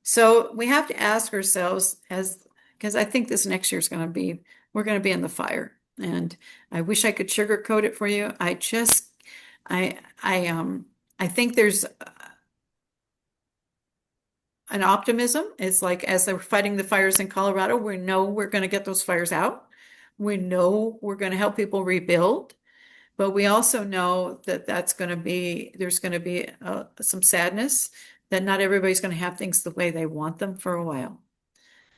So we have to ask ourselves because I think this next year is going to be, we're going to be in the fire. And I wish I could sugarcoat it for you. I think there's an optimism. It's like as they're fighting the fires in Colorado, we know we're going to get those fires out. We know we're going to help people rebuild. But we also know that there's going to be some sadness that not everybody's going to have things the way they want them for a while.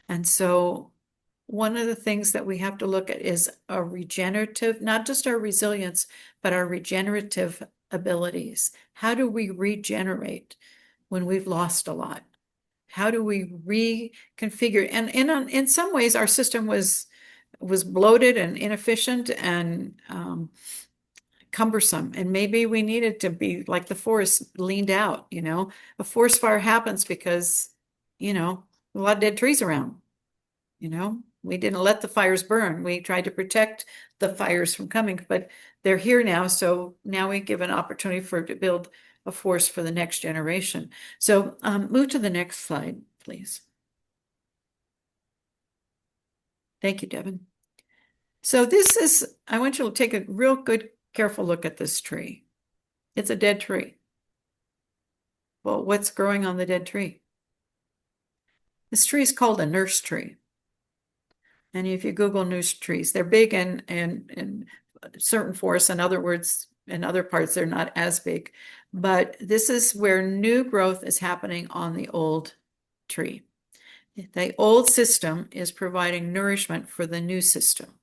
And so one of the things that we have to look at is our regenerative, not just our resilience, but our regenerative abilities. How do we regenerate when we've lost a lot? How do we reconfigure? And in some ways, our system was bloated and inefficient and cumbersome. And maybe we needed to be like the forest leaned out, A forest fire happens because, a lot of dead trees around, We didn't let the fires burn. We tried to protect the fires from coming, but they're here now. So now we give an opportunity to build a forest for the next generation. So move to the next slide, please. Thank you, Devin. So I want you to take a real good, careful look at this tree. It's a dead tree. Well, what's growing on the dead tree? This tree is called a nurse tree. And if you Google nurse trees, they're big in certain forests. In other words, in other parts, they're not as big. But this is where new growth is happening on the old tree. The old system is providing nourishment for the new system.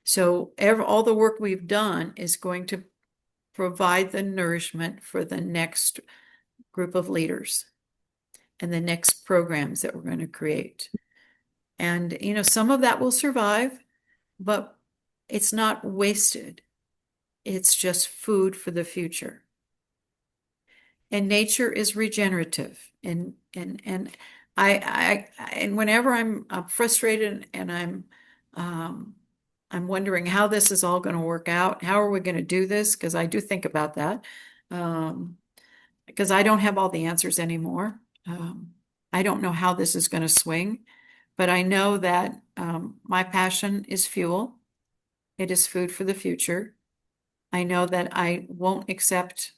So all the work we've done is going to provide the nourishment for the next group of leaders and the next programs that we're going to create. And, some of that will survive, but it's not wasted. It's just food for the future. And nature is regenerative. And whenever I'm frustrated and I'm wondering how this is all going to work out, how are we going to do this? Because I do think about that. Because I don't have all the answers anymore. I don't know how this is going to swing, but I know that my passion is fuel. It is food for the future. I know that I won't accept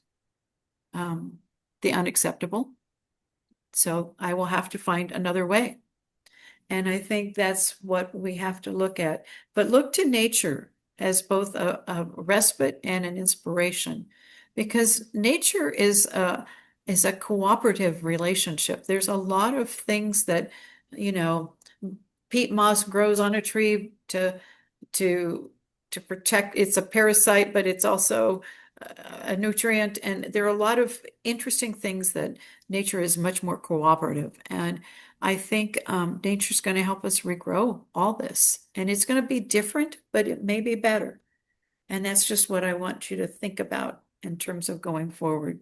the unacceptable. So I will have to find another way. And I think that's what we have to look at. But look to nature as both a respite and an inspiration, because nature is a cooperative relationship. There's a lot of things that, peat moss grows on a tree to protect. It's a parasite, but it's also a nutrient. And there are a lot of interesting things that nature is much more cooperative. And I think nature's going to help us regrow all this. And it's going to be different, but it may be better. And that's just what I want you to think about in terms of going forward.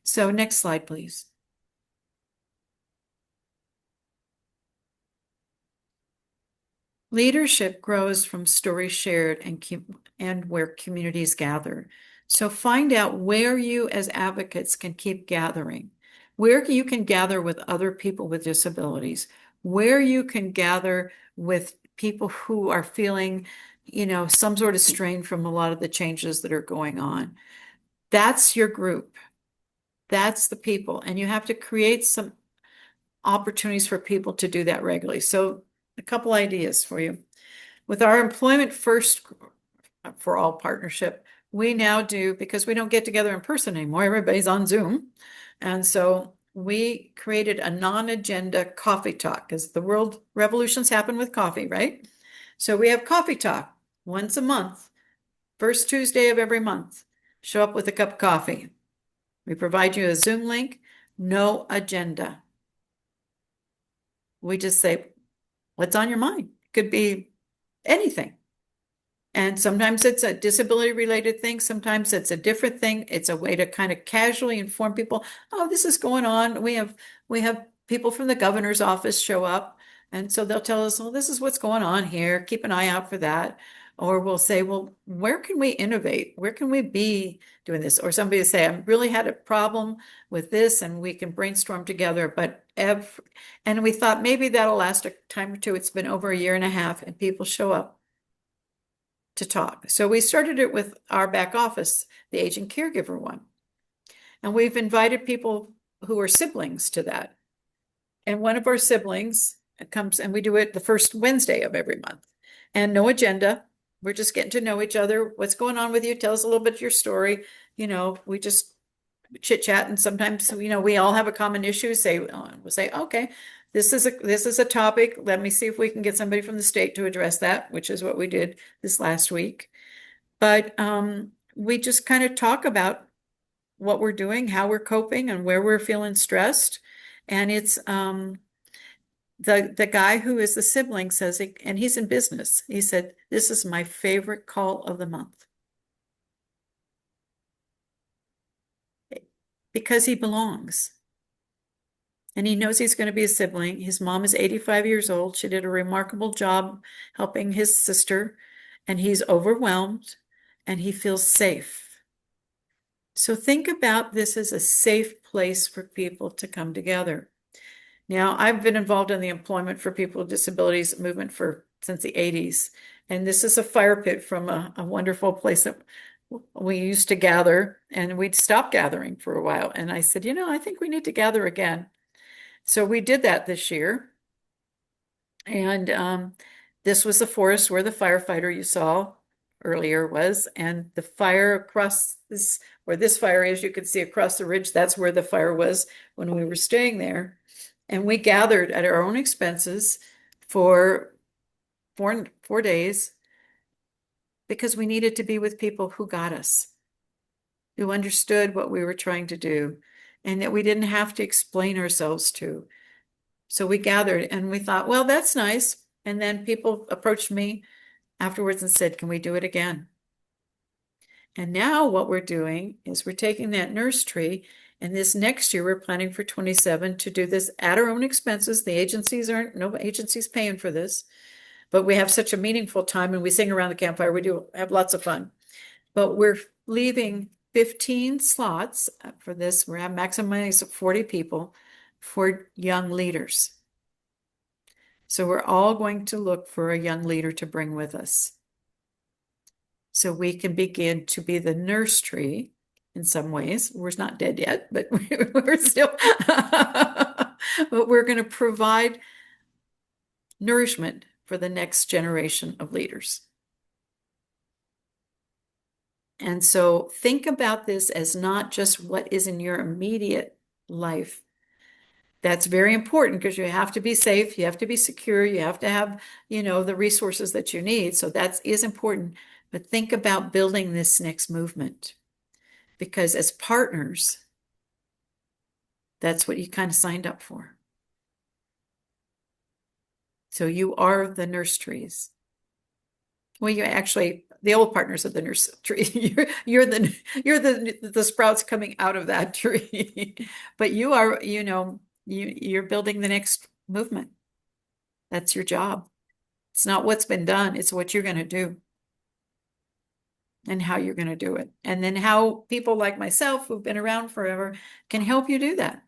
So next slide, please. Leadership grows from stories shared and where communities gather. So find out where you as advocates can keep gathering, where you can gather with other people with disabilities, where you can gather with people who are feeling, some sort of strain from a lot of the changes that are going on. That's your group. That's the people. And you have to create some opportunities for people to do that regularly. So a couple ideas for you. With our Employment First for All partnership, we now do, because we don't get together in person anymore, everybody's on Zoom. And so we created a non-agenda coffee talk, because the world revolutions happen with coffee, right? So we have coffee talk once a month, first Tuesday of every month. Show up with a cup of coffee. We provide you a Zoom link, no agenda. We just say, what's on your mind? Could be anything. And sometimes it's a disability related thing. Sometimes it's a different thing. It's a way to kind of casually inform people, oh, this is going on. We have people from the governor's office show up. And so they'll tell us, well, this is what's going on here. Keep an eye out for that. Or we'll say, well, where can we innovate? Where can we be doing this? Or somebody will say, I really had a problem with this and we can brainstorm together. And we thought maybe that'll last a time or two. It's been over a year and a half and people show up to talk. So we started it with our back office, the aging caregiver one. And we've invited people who are siblings to that. And one of our siblings comes, and we do it the first Wednesday of every month. And no agenda. We're just getting to know each other. What's going on with you? Tell us a little bit of your story. We just chit chat. And sometimes, we all have a common issue. We'll say, okay, this is a topic. Let me see if we can get somebody from the state to address that, which is what we did this last week. But we just kind of talk about what we're doing, how we're coping, and where we're feeling stressed. And it's the guy who is the sibling says, and he's in business. He said, this is my favorite call of the month. Because he belongs. And he knows he's going to be a sibling. His mom is 85 years old. She did a remarkable job helping his sister, and he's overwhelmed and he feels safe. So think about this as a safe place for people to come together. Now, I've been involved in the Employment for People with Disabilities movement since the 80s. And this is a fire pit from a wonderful place that we used to gather and we'd stop gathering for a while. And I said, I think we need to gather again. So we did that this year. And this was the forest where the firefighter you saw earlier was. And the fire across this, where this fire is, you can see across the ridge, that's where the fire was when we were staying there. And we gathered at our own expenses for 4 days because we needed to be with people who got us, who understood what we were trying to do, and that we didn't have to explain ourselves to. So we gathered and we thought, well, that's nice. And then people approached me afterwards and said, can we do it again? And now what we're doing is we're taking that nurse tree, and this next year we're planning for 27 to do this at our own expenses. No agency's paying for this, but we have such a meaningful time and we sing around the campfire. We do have lots of fun, but we're leaving 15 slots for this. We're at maximizing 40 people for young leaders. So we're all going to look for a young leader to bring with us, so we can begin to be the nurse tree in some ways. We're not dead yet, but we're still, but we're going to provide nourishment for the next generation of leaders. And so think about this as not just what is in your immediate life. That's very important because you have to be safe, you have to be secure, you have to have, the resources that you need. So that is important. But think about building this next movement, because as partners, that's what you kind of signed up for. So you are the nurse trees. Well, you actually, the old partners of the nurse tree. You're the sprouts coming out of that tree. But you are, you're building the next movement. That's your job. It's not what's been done, it's what you're going to do and how you're going to do it. And then how people like myself who've been around forever can help you do that.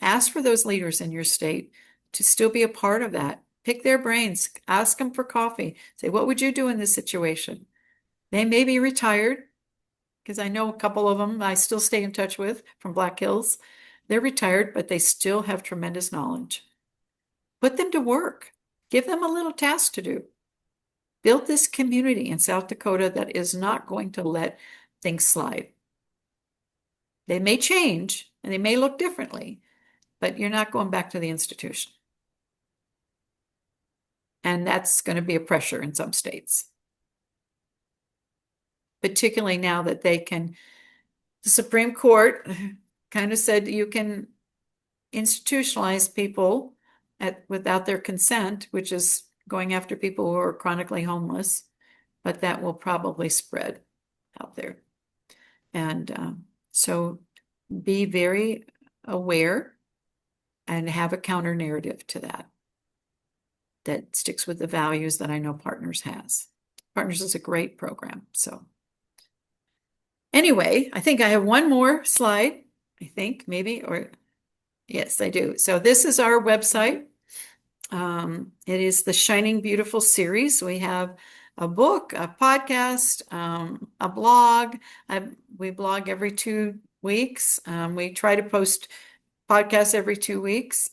Ask for those leaders in your state to still be a part of that. Pick their brains, ask them for coffee. Say, what would you do in this situation? They may be retired, because I know a couple of them I still stay in touch with from Black Hills. They're retired, but they still have tremendous knowledge. Put them to work. Give them a little task to do. Build this community in South Dakota that is not going to let things slide. They may change and they may look differently, but you're not going back to the institution. And that's going to be a pressure in some states, particularly now that the Supreme Court kind of said you can institutionalize people without their consent, which is going after people who are chronically homeless, but that will probably spread out there. And so be very aware and have a counter narrative to that sticks with the values that I know Partners has. Partners is a great program. So anyway, I think I have one more slide, I think maybe, or yes, I do. So this is our website. It is the Shining Beautiful series. We have a book, a podcast, a blog. We blog every 2 weeks. We try to post podcasts every 2 weeks.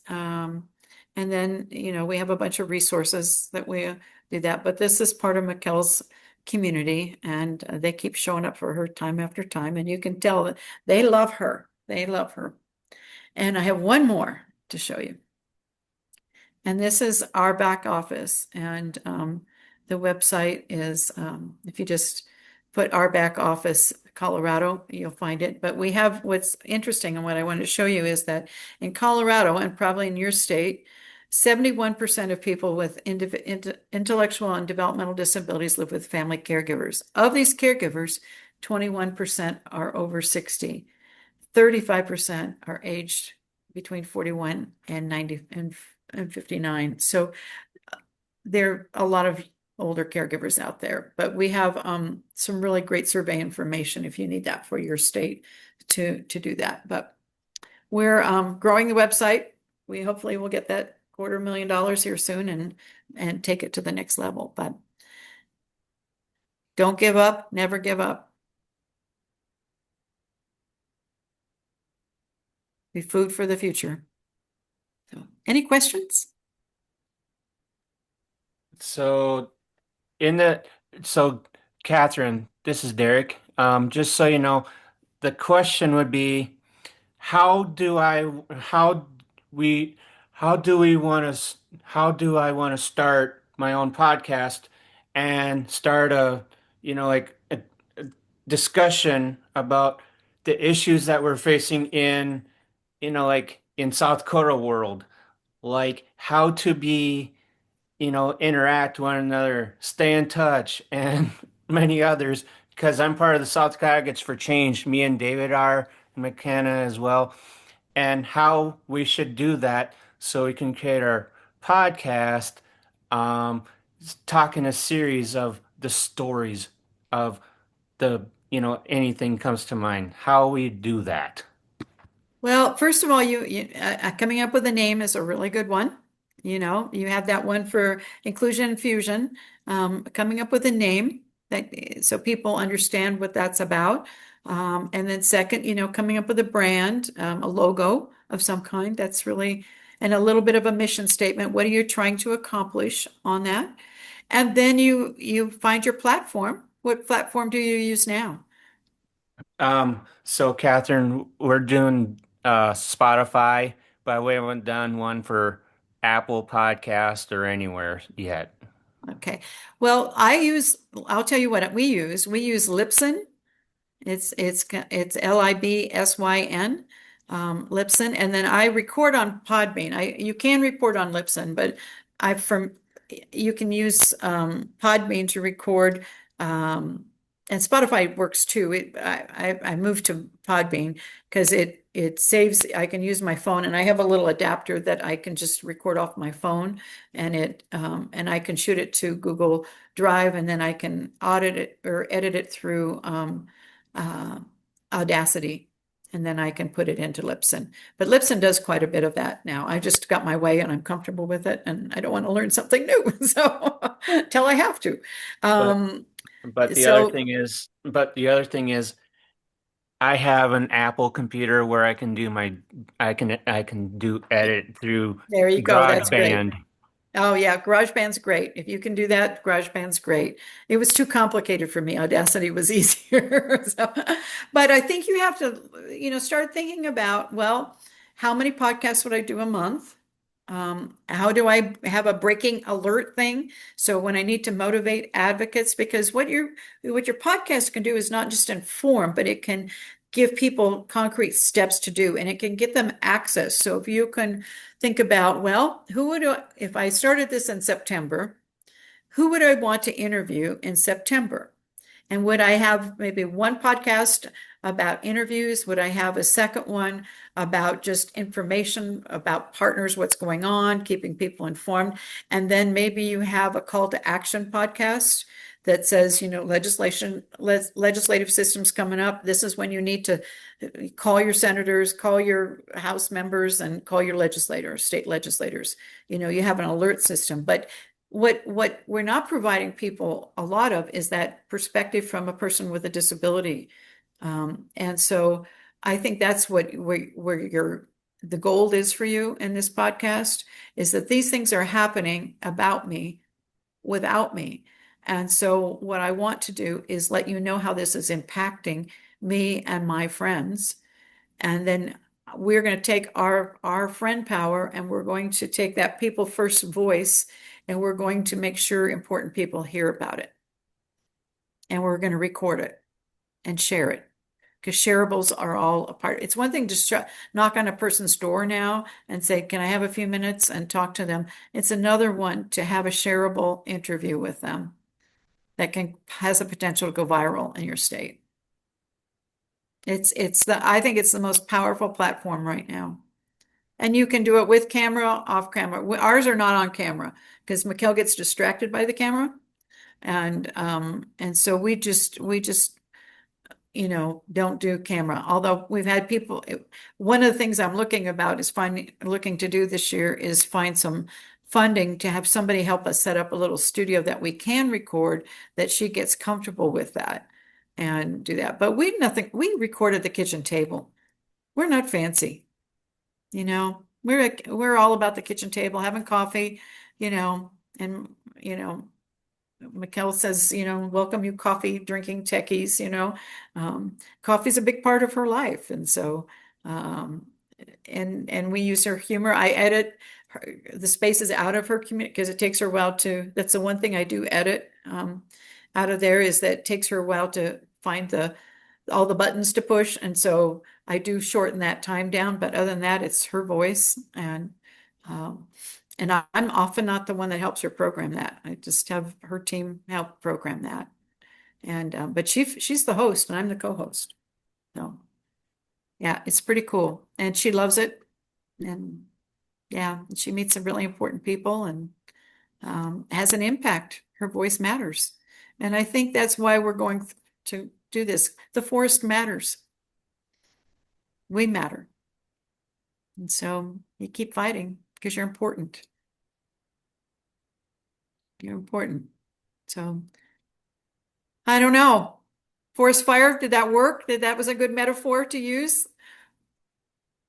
And then, we have a bunch of resources that we do that. But this is part of Mikkel's community, and they keep showing up for her time after time. And you can tell that they love her. They love her. And I have one more to show you. And this is our back office. And the website is, if you just put our back office Colorado, you'll find it. But we have, what's interesting and what I wanted to show you is that in Colorado, and probably in your state, 71% of people with intellectual and developmental disabilities live with family caregivers. Of these caregivers, 21% are over 60. 35% are aged between 41 and 90 and 59. So there are a lot of older caregivers out there, but we have some really great survey information if you need that for your state to do that. But we're growing the website. We hopefully will get that $250,000 here soon and take it to the next level. But Don't give up, never give up. Be food for the future. So, any questions? So in the so Catherine, this is Derek. Just so you know, the question would be, how do I how we how do we want to how do I want to start my own podcast and start a discussion about the issues that we're facing in like in South Dakota world, like how to be interact one another, stay in touch, and many others. Because I'm part of the South Dakota Advocates for Change. Me and David are, and McKenna as well, and how we should do that so we can create our podcast, um, talking a series of the stories of the anything comes to mind. How we do that. Well, first of all, coming up with a name is a really good one. You have that one for inclusion and fusion. Coming up with a name that so people understand what that's about. And then second, coming up with a brand, a logo of some kind. That's really, and a little bit of a mission statement. What are you trying to accomplish on that? And then you find your platform. What platform do you use now? So Catherine, we're doing Spotify, but we haven't done one for Apple Podcast or anywhere yet. Okay. Well, I'll tell you what we use. We use Libsyn. It's Libsyn, Libsyn, and then I record on Podbean. You can record on Libsyn, but I from you can use Podbean to record, and Spotify works too. I moved to Podbean because it saves. I can use my phone, and I have a little adapter that I can just record off my phone, and I can shoot it to Google Drive, and then I can audit it or edit it through uh, Audacity, and then I can put it into Libsyn. But Libsyn does quite a bit of that now. I just got my way and I'm comfortable with it, and I don't want to learn something new. So till I have to. But Um, but so the other thing is I have an Apple computer where I can do edit through there you go. That's great. GarageBand. Oh yeah, GarageBand's great. If you can do that, GarageBand's great. It was too complicated for me. Audacity was easier. So, but I think you have to, start thinking about, well, how many podcasts would I do a month? How do I have a breaking alert thing? So when I need to motivate advocates, because what your podcast can do is not just inform, but it can give people concrete steps to do, and it can get them access. So if you can think about, well, if I started this in September, who would I want to interview in September? And would I have maybe one podcast about interviews? Would I have a second one about just information about partners, what's going on, keeping people informed? And then maybe you have a call to action podcast that says, legislative systems coming up. This is when you need to call your senators, call your House members, and call your legislators, state legislators. You have an alert system. But what we're not providing people a lot of is that perspective from a person with a disability. And so I think that's where the goal is for you in this podcast, is that these things are happening about me without me. And so what I want to do is let you know how this is impacting me and my friends. And then we're going to take our friend power, and we're going to take that people first voice, and we're going to make sure important people hear about it. And we're going to record it and share it, because shareables are all a part. It's one thing to knock on a person's door now and say, can I have a few minutes and talk to them? It's another one to have a shareable interview with them that has a potential to go viral in your state. I think it's the most powerful platform right now. And you can do it with camera, off camera. Ours are not on camera because Mikkel gets distracted by the camera. And so we just don't do camera. Although we've had people, one of the things I'm looking to do this year is find some funding to have somebody help us set up a little studio that we can record, that she gets comfortable with that and do that. But we recorded the kitchen table. We're not fancy, you know. We're all about the kitchen table, having coffee, you know, and you know, Mikkel says, you know, welcome you coffee drinking techies, you know. Coffee's a big part of her life. And so, um, and we use her humor. I edit the spaces out of her community because it takes her a while that's the one thing I do edit out of there, is that it takes her a while to find all the buttons to push. And so I do shorten that time down. But other than that, it's her voice. Um, and I'm often not the one that helps her program that. I just have her team help program that. And but she's the host and I'm the co-host. So yeah, it's pretty cool. And she loves it. And yeah, she meets some really important people and has an impact. Her voice matters. And I think that's why we're going to do this. The forest matters. We matter. And so you keep fighting because you're important. You're important. So I don't know. Forest fire, did that work? That was a good metaphor to use?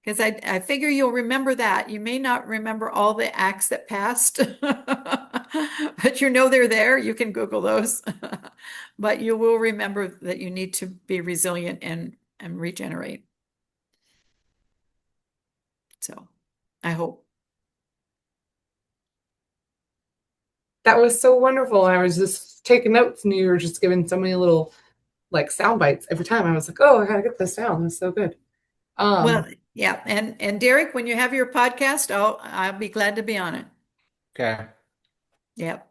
Because I figure you'll remember that. You may not remember all the acts that passed, but you know they're there. You can Google those. But you will remember that you need to be resilient and regenerate. So I hope. That was so wonderful. I was just taking notes, and you were just giving so many little like sound bites every time. I was like, oh, I gotta get this down. It's so good. Well, yeah, and Derek, when you have your podcast, I'll be glad to be on it. Okay. Yep.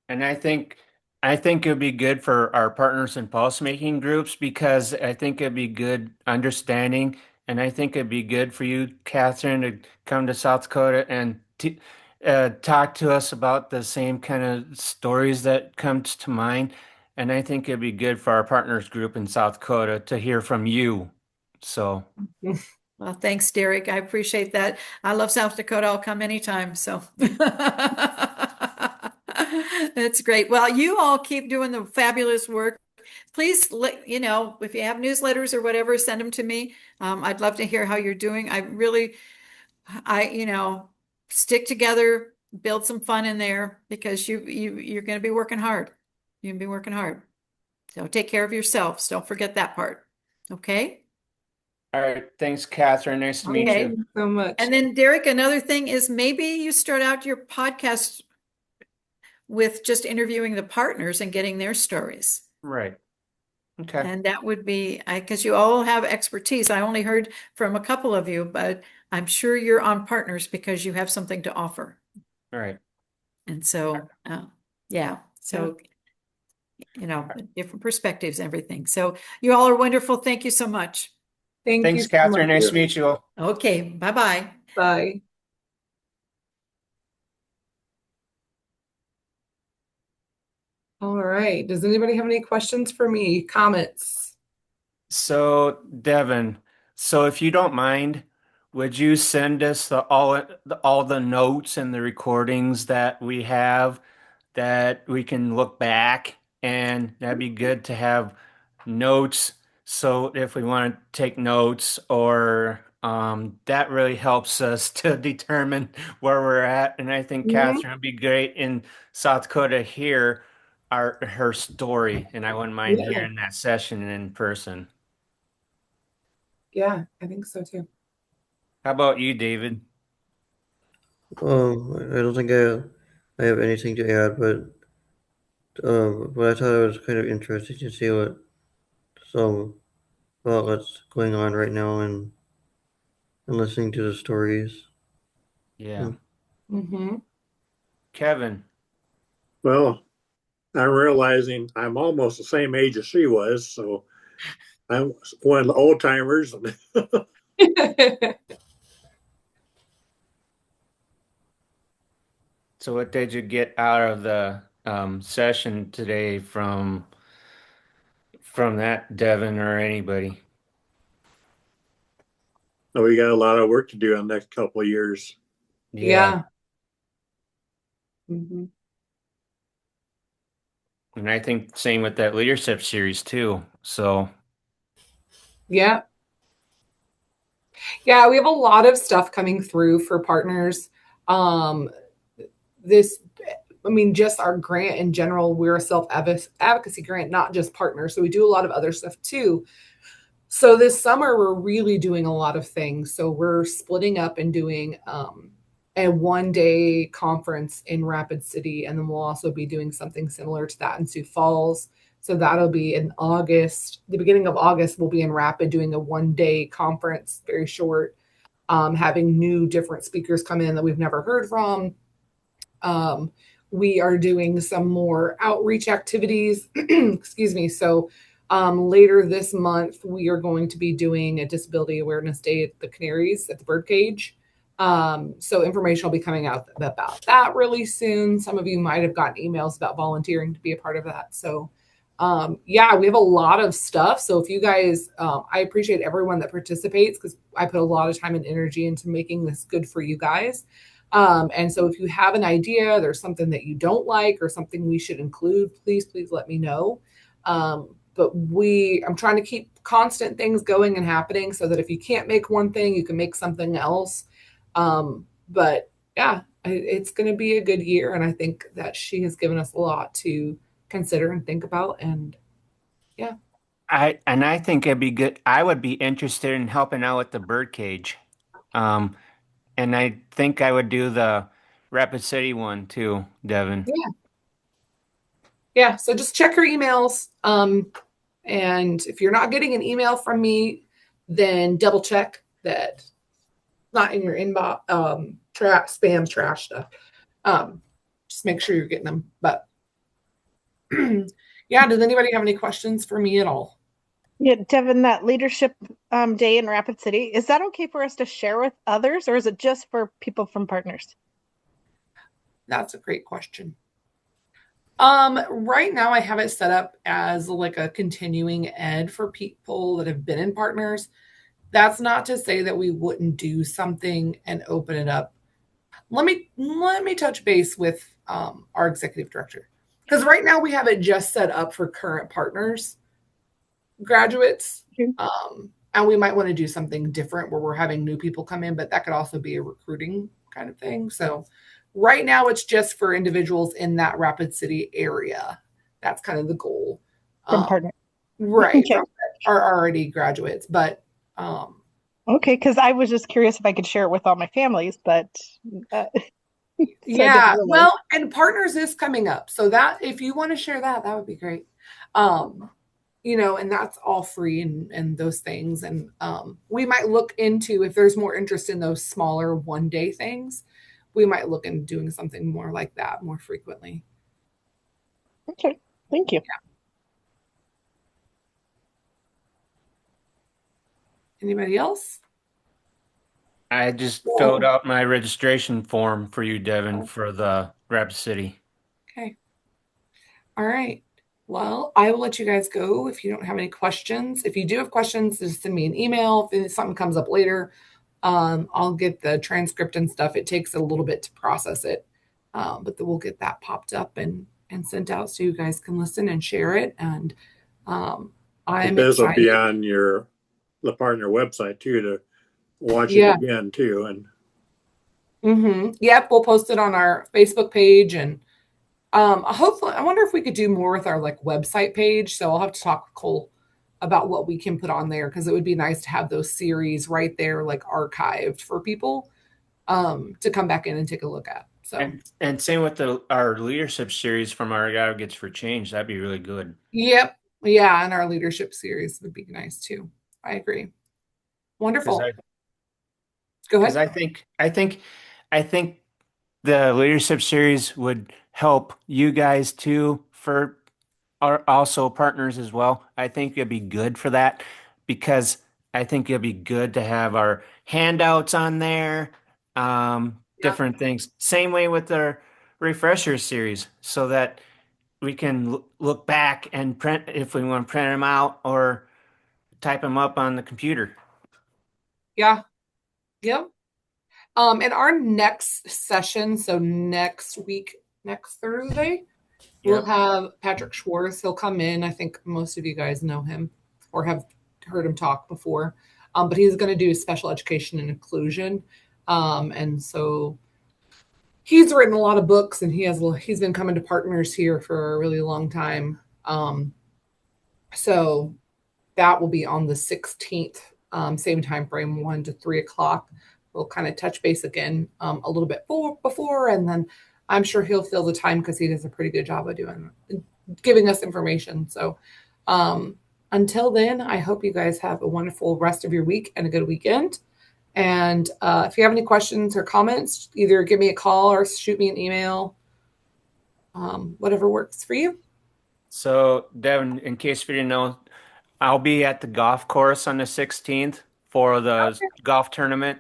And I think it'd be good for our partners in pulse making groups, because I think it'd be good understanding, and I think it'd be good for you, Catherine, to come to South Dakota and talk to us about the same kind of stories that comes to mind. And I think it'd be good for our partners group in South Dakota to hear from you. So, Well, thanks, Derek. I appreciate that. I love South Dakota. I'll come anytime. So that's great. Well, you all keep doing the fabulous work. Please let you know if you have newsletters or whatever, send them to me. I'd love to hear how you're doing. You know, stick together, build some fun in there because you're going to be working hard. You're going to be working hard. So take care of yourselves. Don't forget that part. Okay? all right. Thanks, Catherine. Nice to meet Okay. you. Thank you so much. And then Derek, another thing is maybe you start out your podcast with just interviewing the partners and getting their stories. Right. Okay. And that would be, because you all have expertise. I only heard from a couple of you, but I'm sure you're on partners because you have something to offer. All right. And so, yeah. So, you know, different perspectives, everything. So you all are wonderful. Thank you so much. Thank you Thanks, so Catherine. much. Nice to meet you all. Okay. Bye-bye. Bye. All right. Does anybody have any questions for me? Comments? So, Devin, so if you don't mind, would you send us all the notes and the recordings that we have, that we can look back, and that'd be good to have notes. So if we want to take notes, or that really helps us to determine where we're at. And I think Mhm. Catherine would be great in South Dakota to hear her story, and I wouldn't mind Yeah. hearing that session in person. Yeah, I think so too. How about you, David? I don't think I have anything to add, but I thought it was kind of interesting to see some about what's going on right now and listening to the stories. Yeah. Mm-hmm. Kevin. Well, I'm realizing I'm almost the same age as she was, so I'm one of the old timers. So what did you get out of the session today from that, Devin, or anybody? So we got a lot of work to do in the next couple of years. Yeah. Yeah. Mhm. And I think same with that leadership series too. So Yeah. Yeah, we have a lot of stuff coming through for partners. Um, this, I mean, just our grant in general, we're a self advocacy grant, not just partners. So we do a lot of other stuff too. So this summer, we're really doing a lot of things. So we're splitting up and doing a 1 day conference in Rapid City. And then we'll also be doing something similar to that in Sioux Falls. So that'll be in August. The beginning of August, we'll be in Rapid doing a 1 day conference, very short, having new different speakers come in that we've never heard from. Um, we are doing some more outreach activities. Excuse me. So later this month, we are going to be doing a disability awareness day at the Canaries at the Birdcage. So information will be coming out about that really soon. Some of you might have gotten emails about volunteering to be a part of that. So yeah, we have a lot of stuff. So if you guys, I appreciate everyone that participates because I put a lot of time and energy into making this good for you guys. And so if you have an idea, there's something that you don't like or something we should include, please let me know. But I'm trying to keep constant things going and happening so that if you can't make one thing, you can make something else. But yeah, it's going to be a good year. And I think that she has given us a lot to consider and think about. And yeah. I think it'd be good. I would be interested in helping out with the birdcage. Um, and I think I would do the Rapid City one too, Devin. Yeah. Yeah. So just check your emails. And if you're not getting an email from me, then double check that it's not in your inbox, spam, trash stuff. Just make sure you're getting them. But yeah, does anybody have any questions for me at all? Yeah, Devin, that leadership day in Rapid City, is that okay for us to share with others, or is it just for people from partners? That's a great question. Right now I have it set up as like a continuing ed for people that have been in partners. That's not to say that we wouldn't do something and open it up. Let me touch base with our executive director because right now we have it just set up for current partners, graduates, and we might want to do something different where we're having new people come in, but that could also be a recruiting kind of thing. So right now it's just for individuals in that Rapid City area. That's kind of the goal. From partners. Right, Okay. from our already graduates, but okay, because I was just curious if I could share it with all my families, but so yeah, well, and partners is coming up. So that if you want to share that, that would be great. And that's all free and those things. And we might look into if there's more interest in those smaller 1 day things, we might look into doing something more like that more frequently. Okay, thank you. Yeah. Anybody else? I just filled out my registration form for you, Devin, for the Rapid City. Okay. All right. Well, I will let you guys go if you don't have any questions. If you do have questions, just send me an email. If something comes up later, I'll get the transcript and stuff. It takes a little bit to process it, but then we'll get that popped up and sent out so you guys can listen and share it. And I'm this will be excited. on the partner website too to watch Yeah. it again too. And yep, we'll post it on our Facebook page and hopefully, I wonder if we could do more with our like website page. So I'll have to talk with Cole about what we can put on there because it would be nice to have those series right there, like archived for people to come back in and take a look at. So and same with our leadership series from our Advocates for Change. That'd be really good. yep, yeah, and our leadership series would be nice too. I agree. Wonderful. Go Because ahead. I think the leadership series would help you guys too for are also partners as well. I think it'd be good for that because I think it'd be good to have our handouts on there, different things. Same way with our refresher series, so that we can look back and print if we want to print them out or type them up on the computer. Yeah. Yep. And our next session, so next week, next Thursday. We'll Yep. have Patrick Schwartz. He'll come in. I think most of you guys know him or have heard him talk before. But he's going to do special education and inclusion. And so he's written a lot of books, and he's been coming to Partners here for a really long time. So that will be on the 16th, same time frame, 1 to 3 o'clock. We'll kind of touch base again a little bit before, and then I'm sure he'll fill the time because he does a pretty good job of giving us information. So until then, I hope you guys have a wonderful rest of your week and a good weekend. And if you have any questions or comments, either give me a call or shoot me an email, whatever works for you. So, Devin, in case you didn't know, I'll be at the golf course on the 16th for the golf tournament.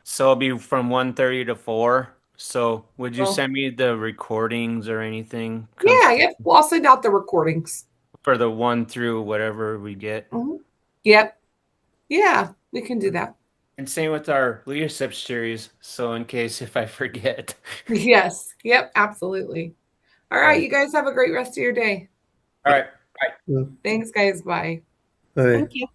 So it'll be from 1:30 to 4. So would you send me the recordings or anything? Yeah. Well, I'll send out the recordings. For the 1 through whatever we get. Mm-hmm. Yep. Yeah, we can do that. And same with our leadership series. So in case if I forget. Yes. Yep. Absolutely. All right. You guys have a great rest of your day. All right. Bye. Thanks, guys. Bye. All right. Thank you.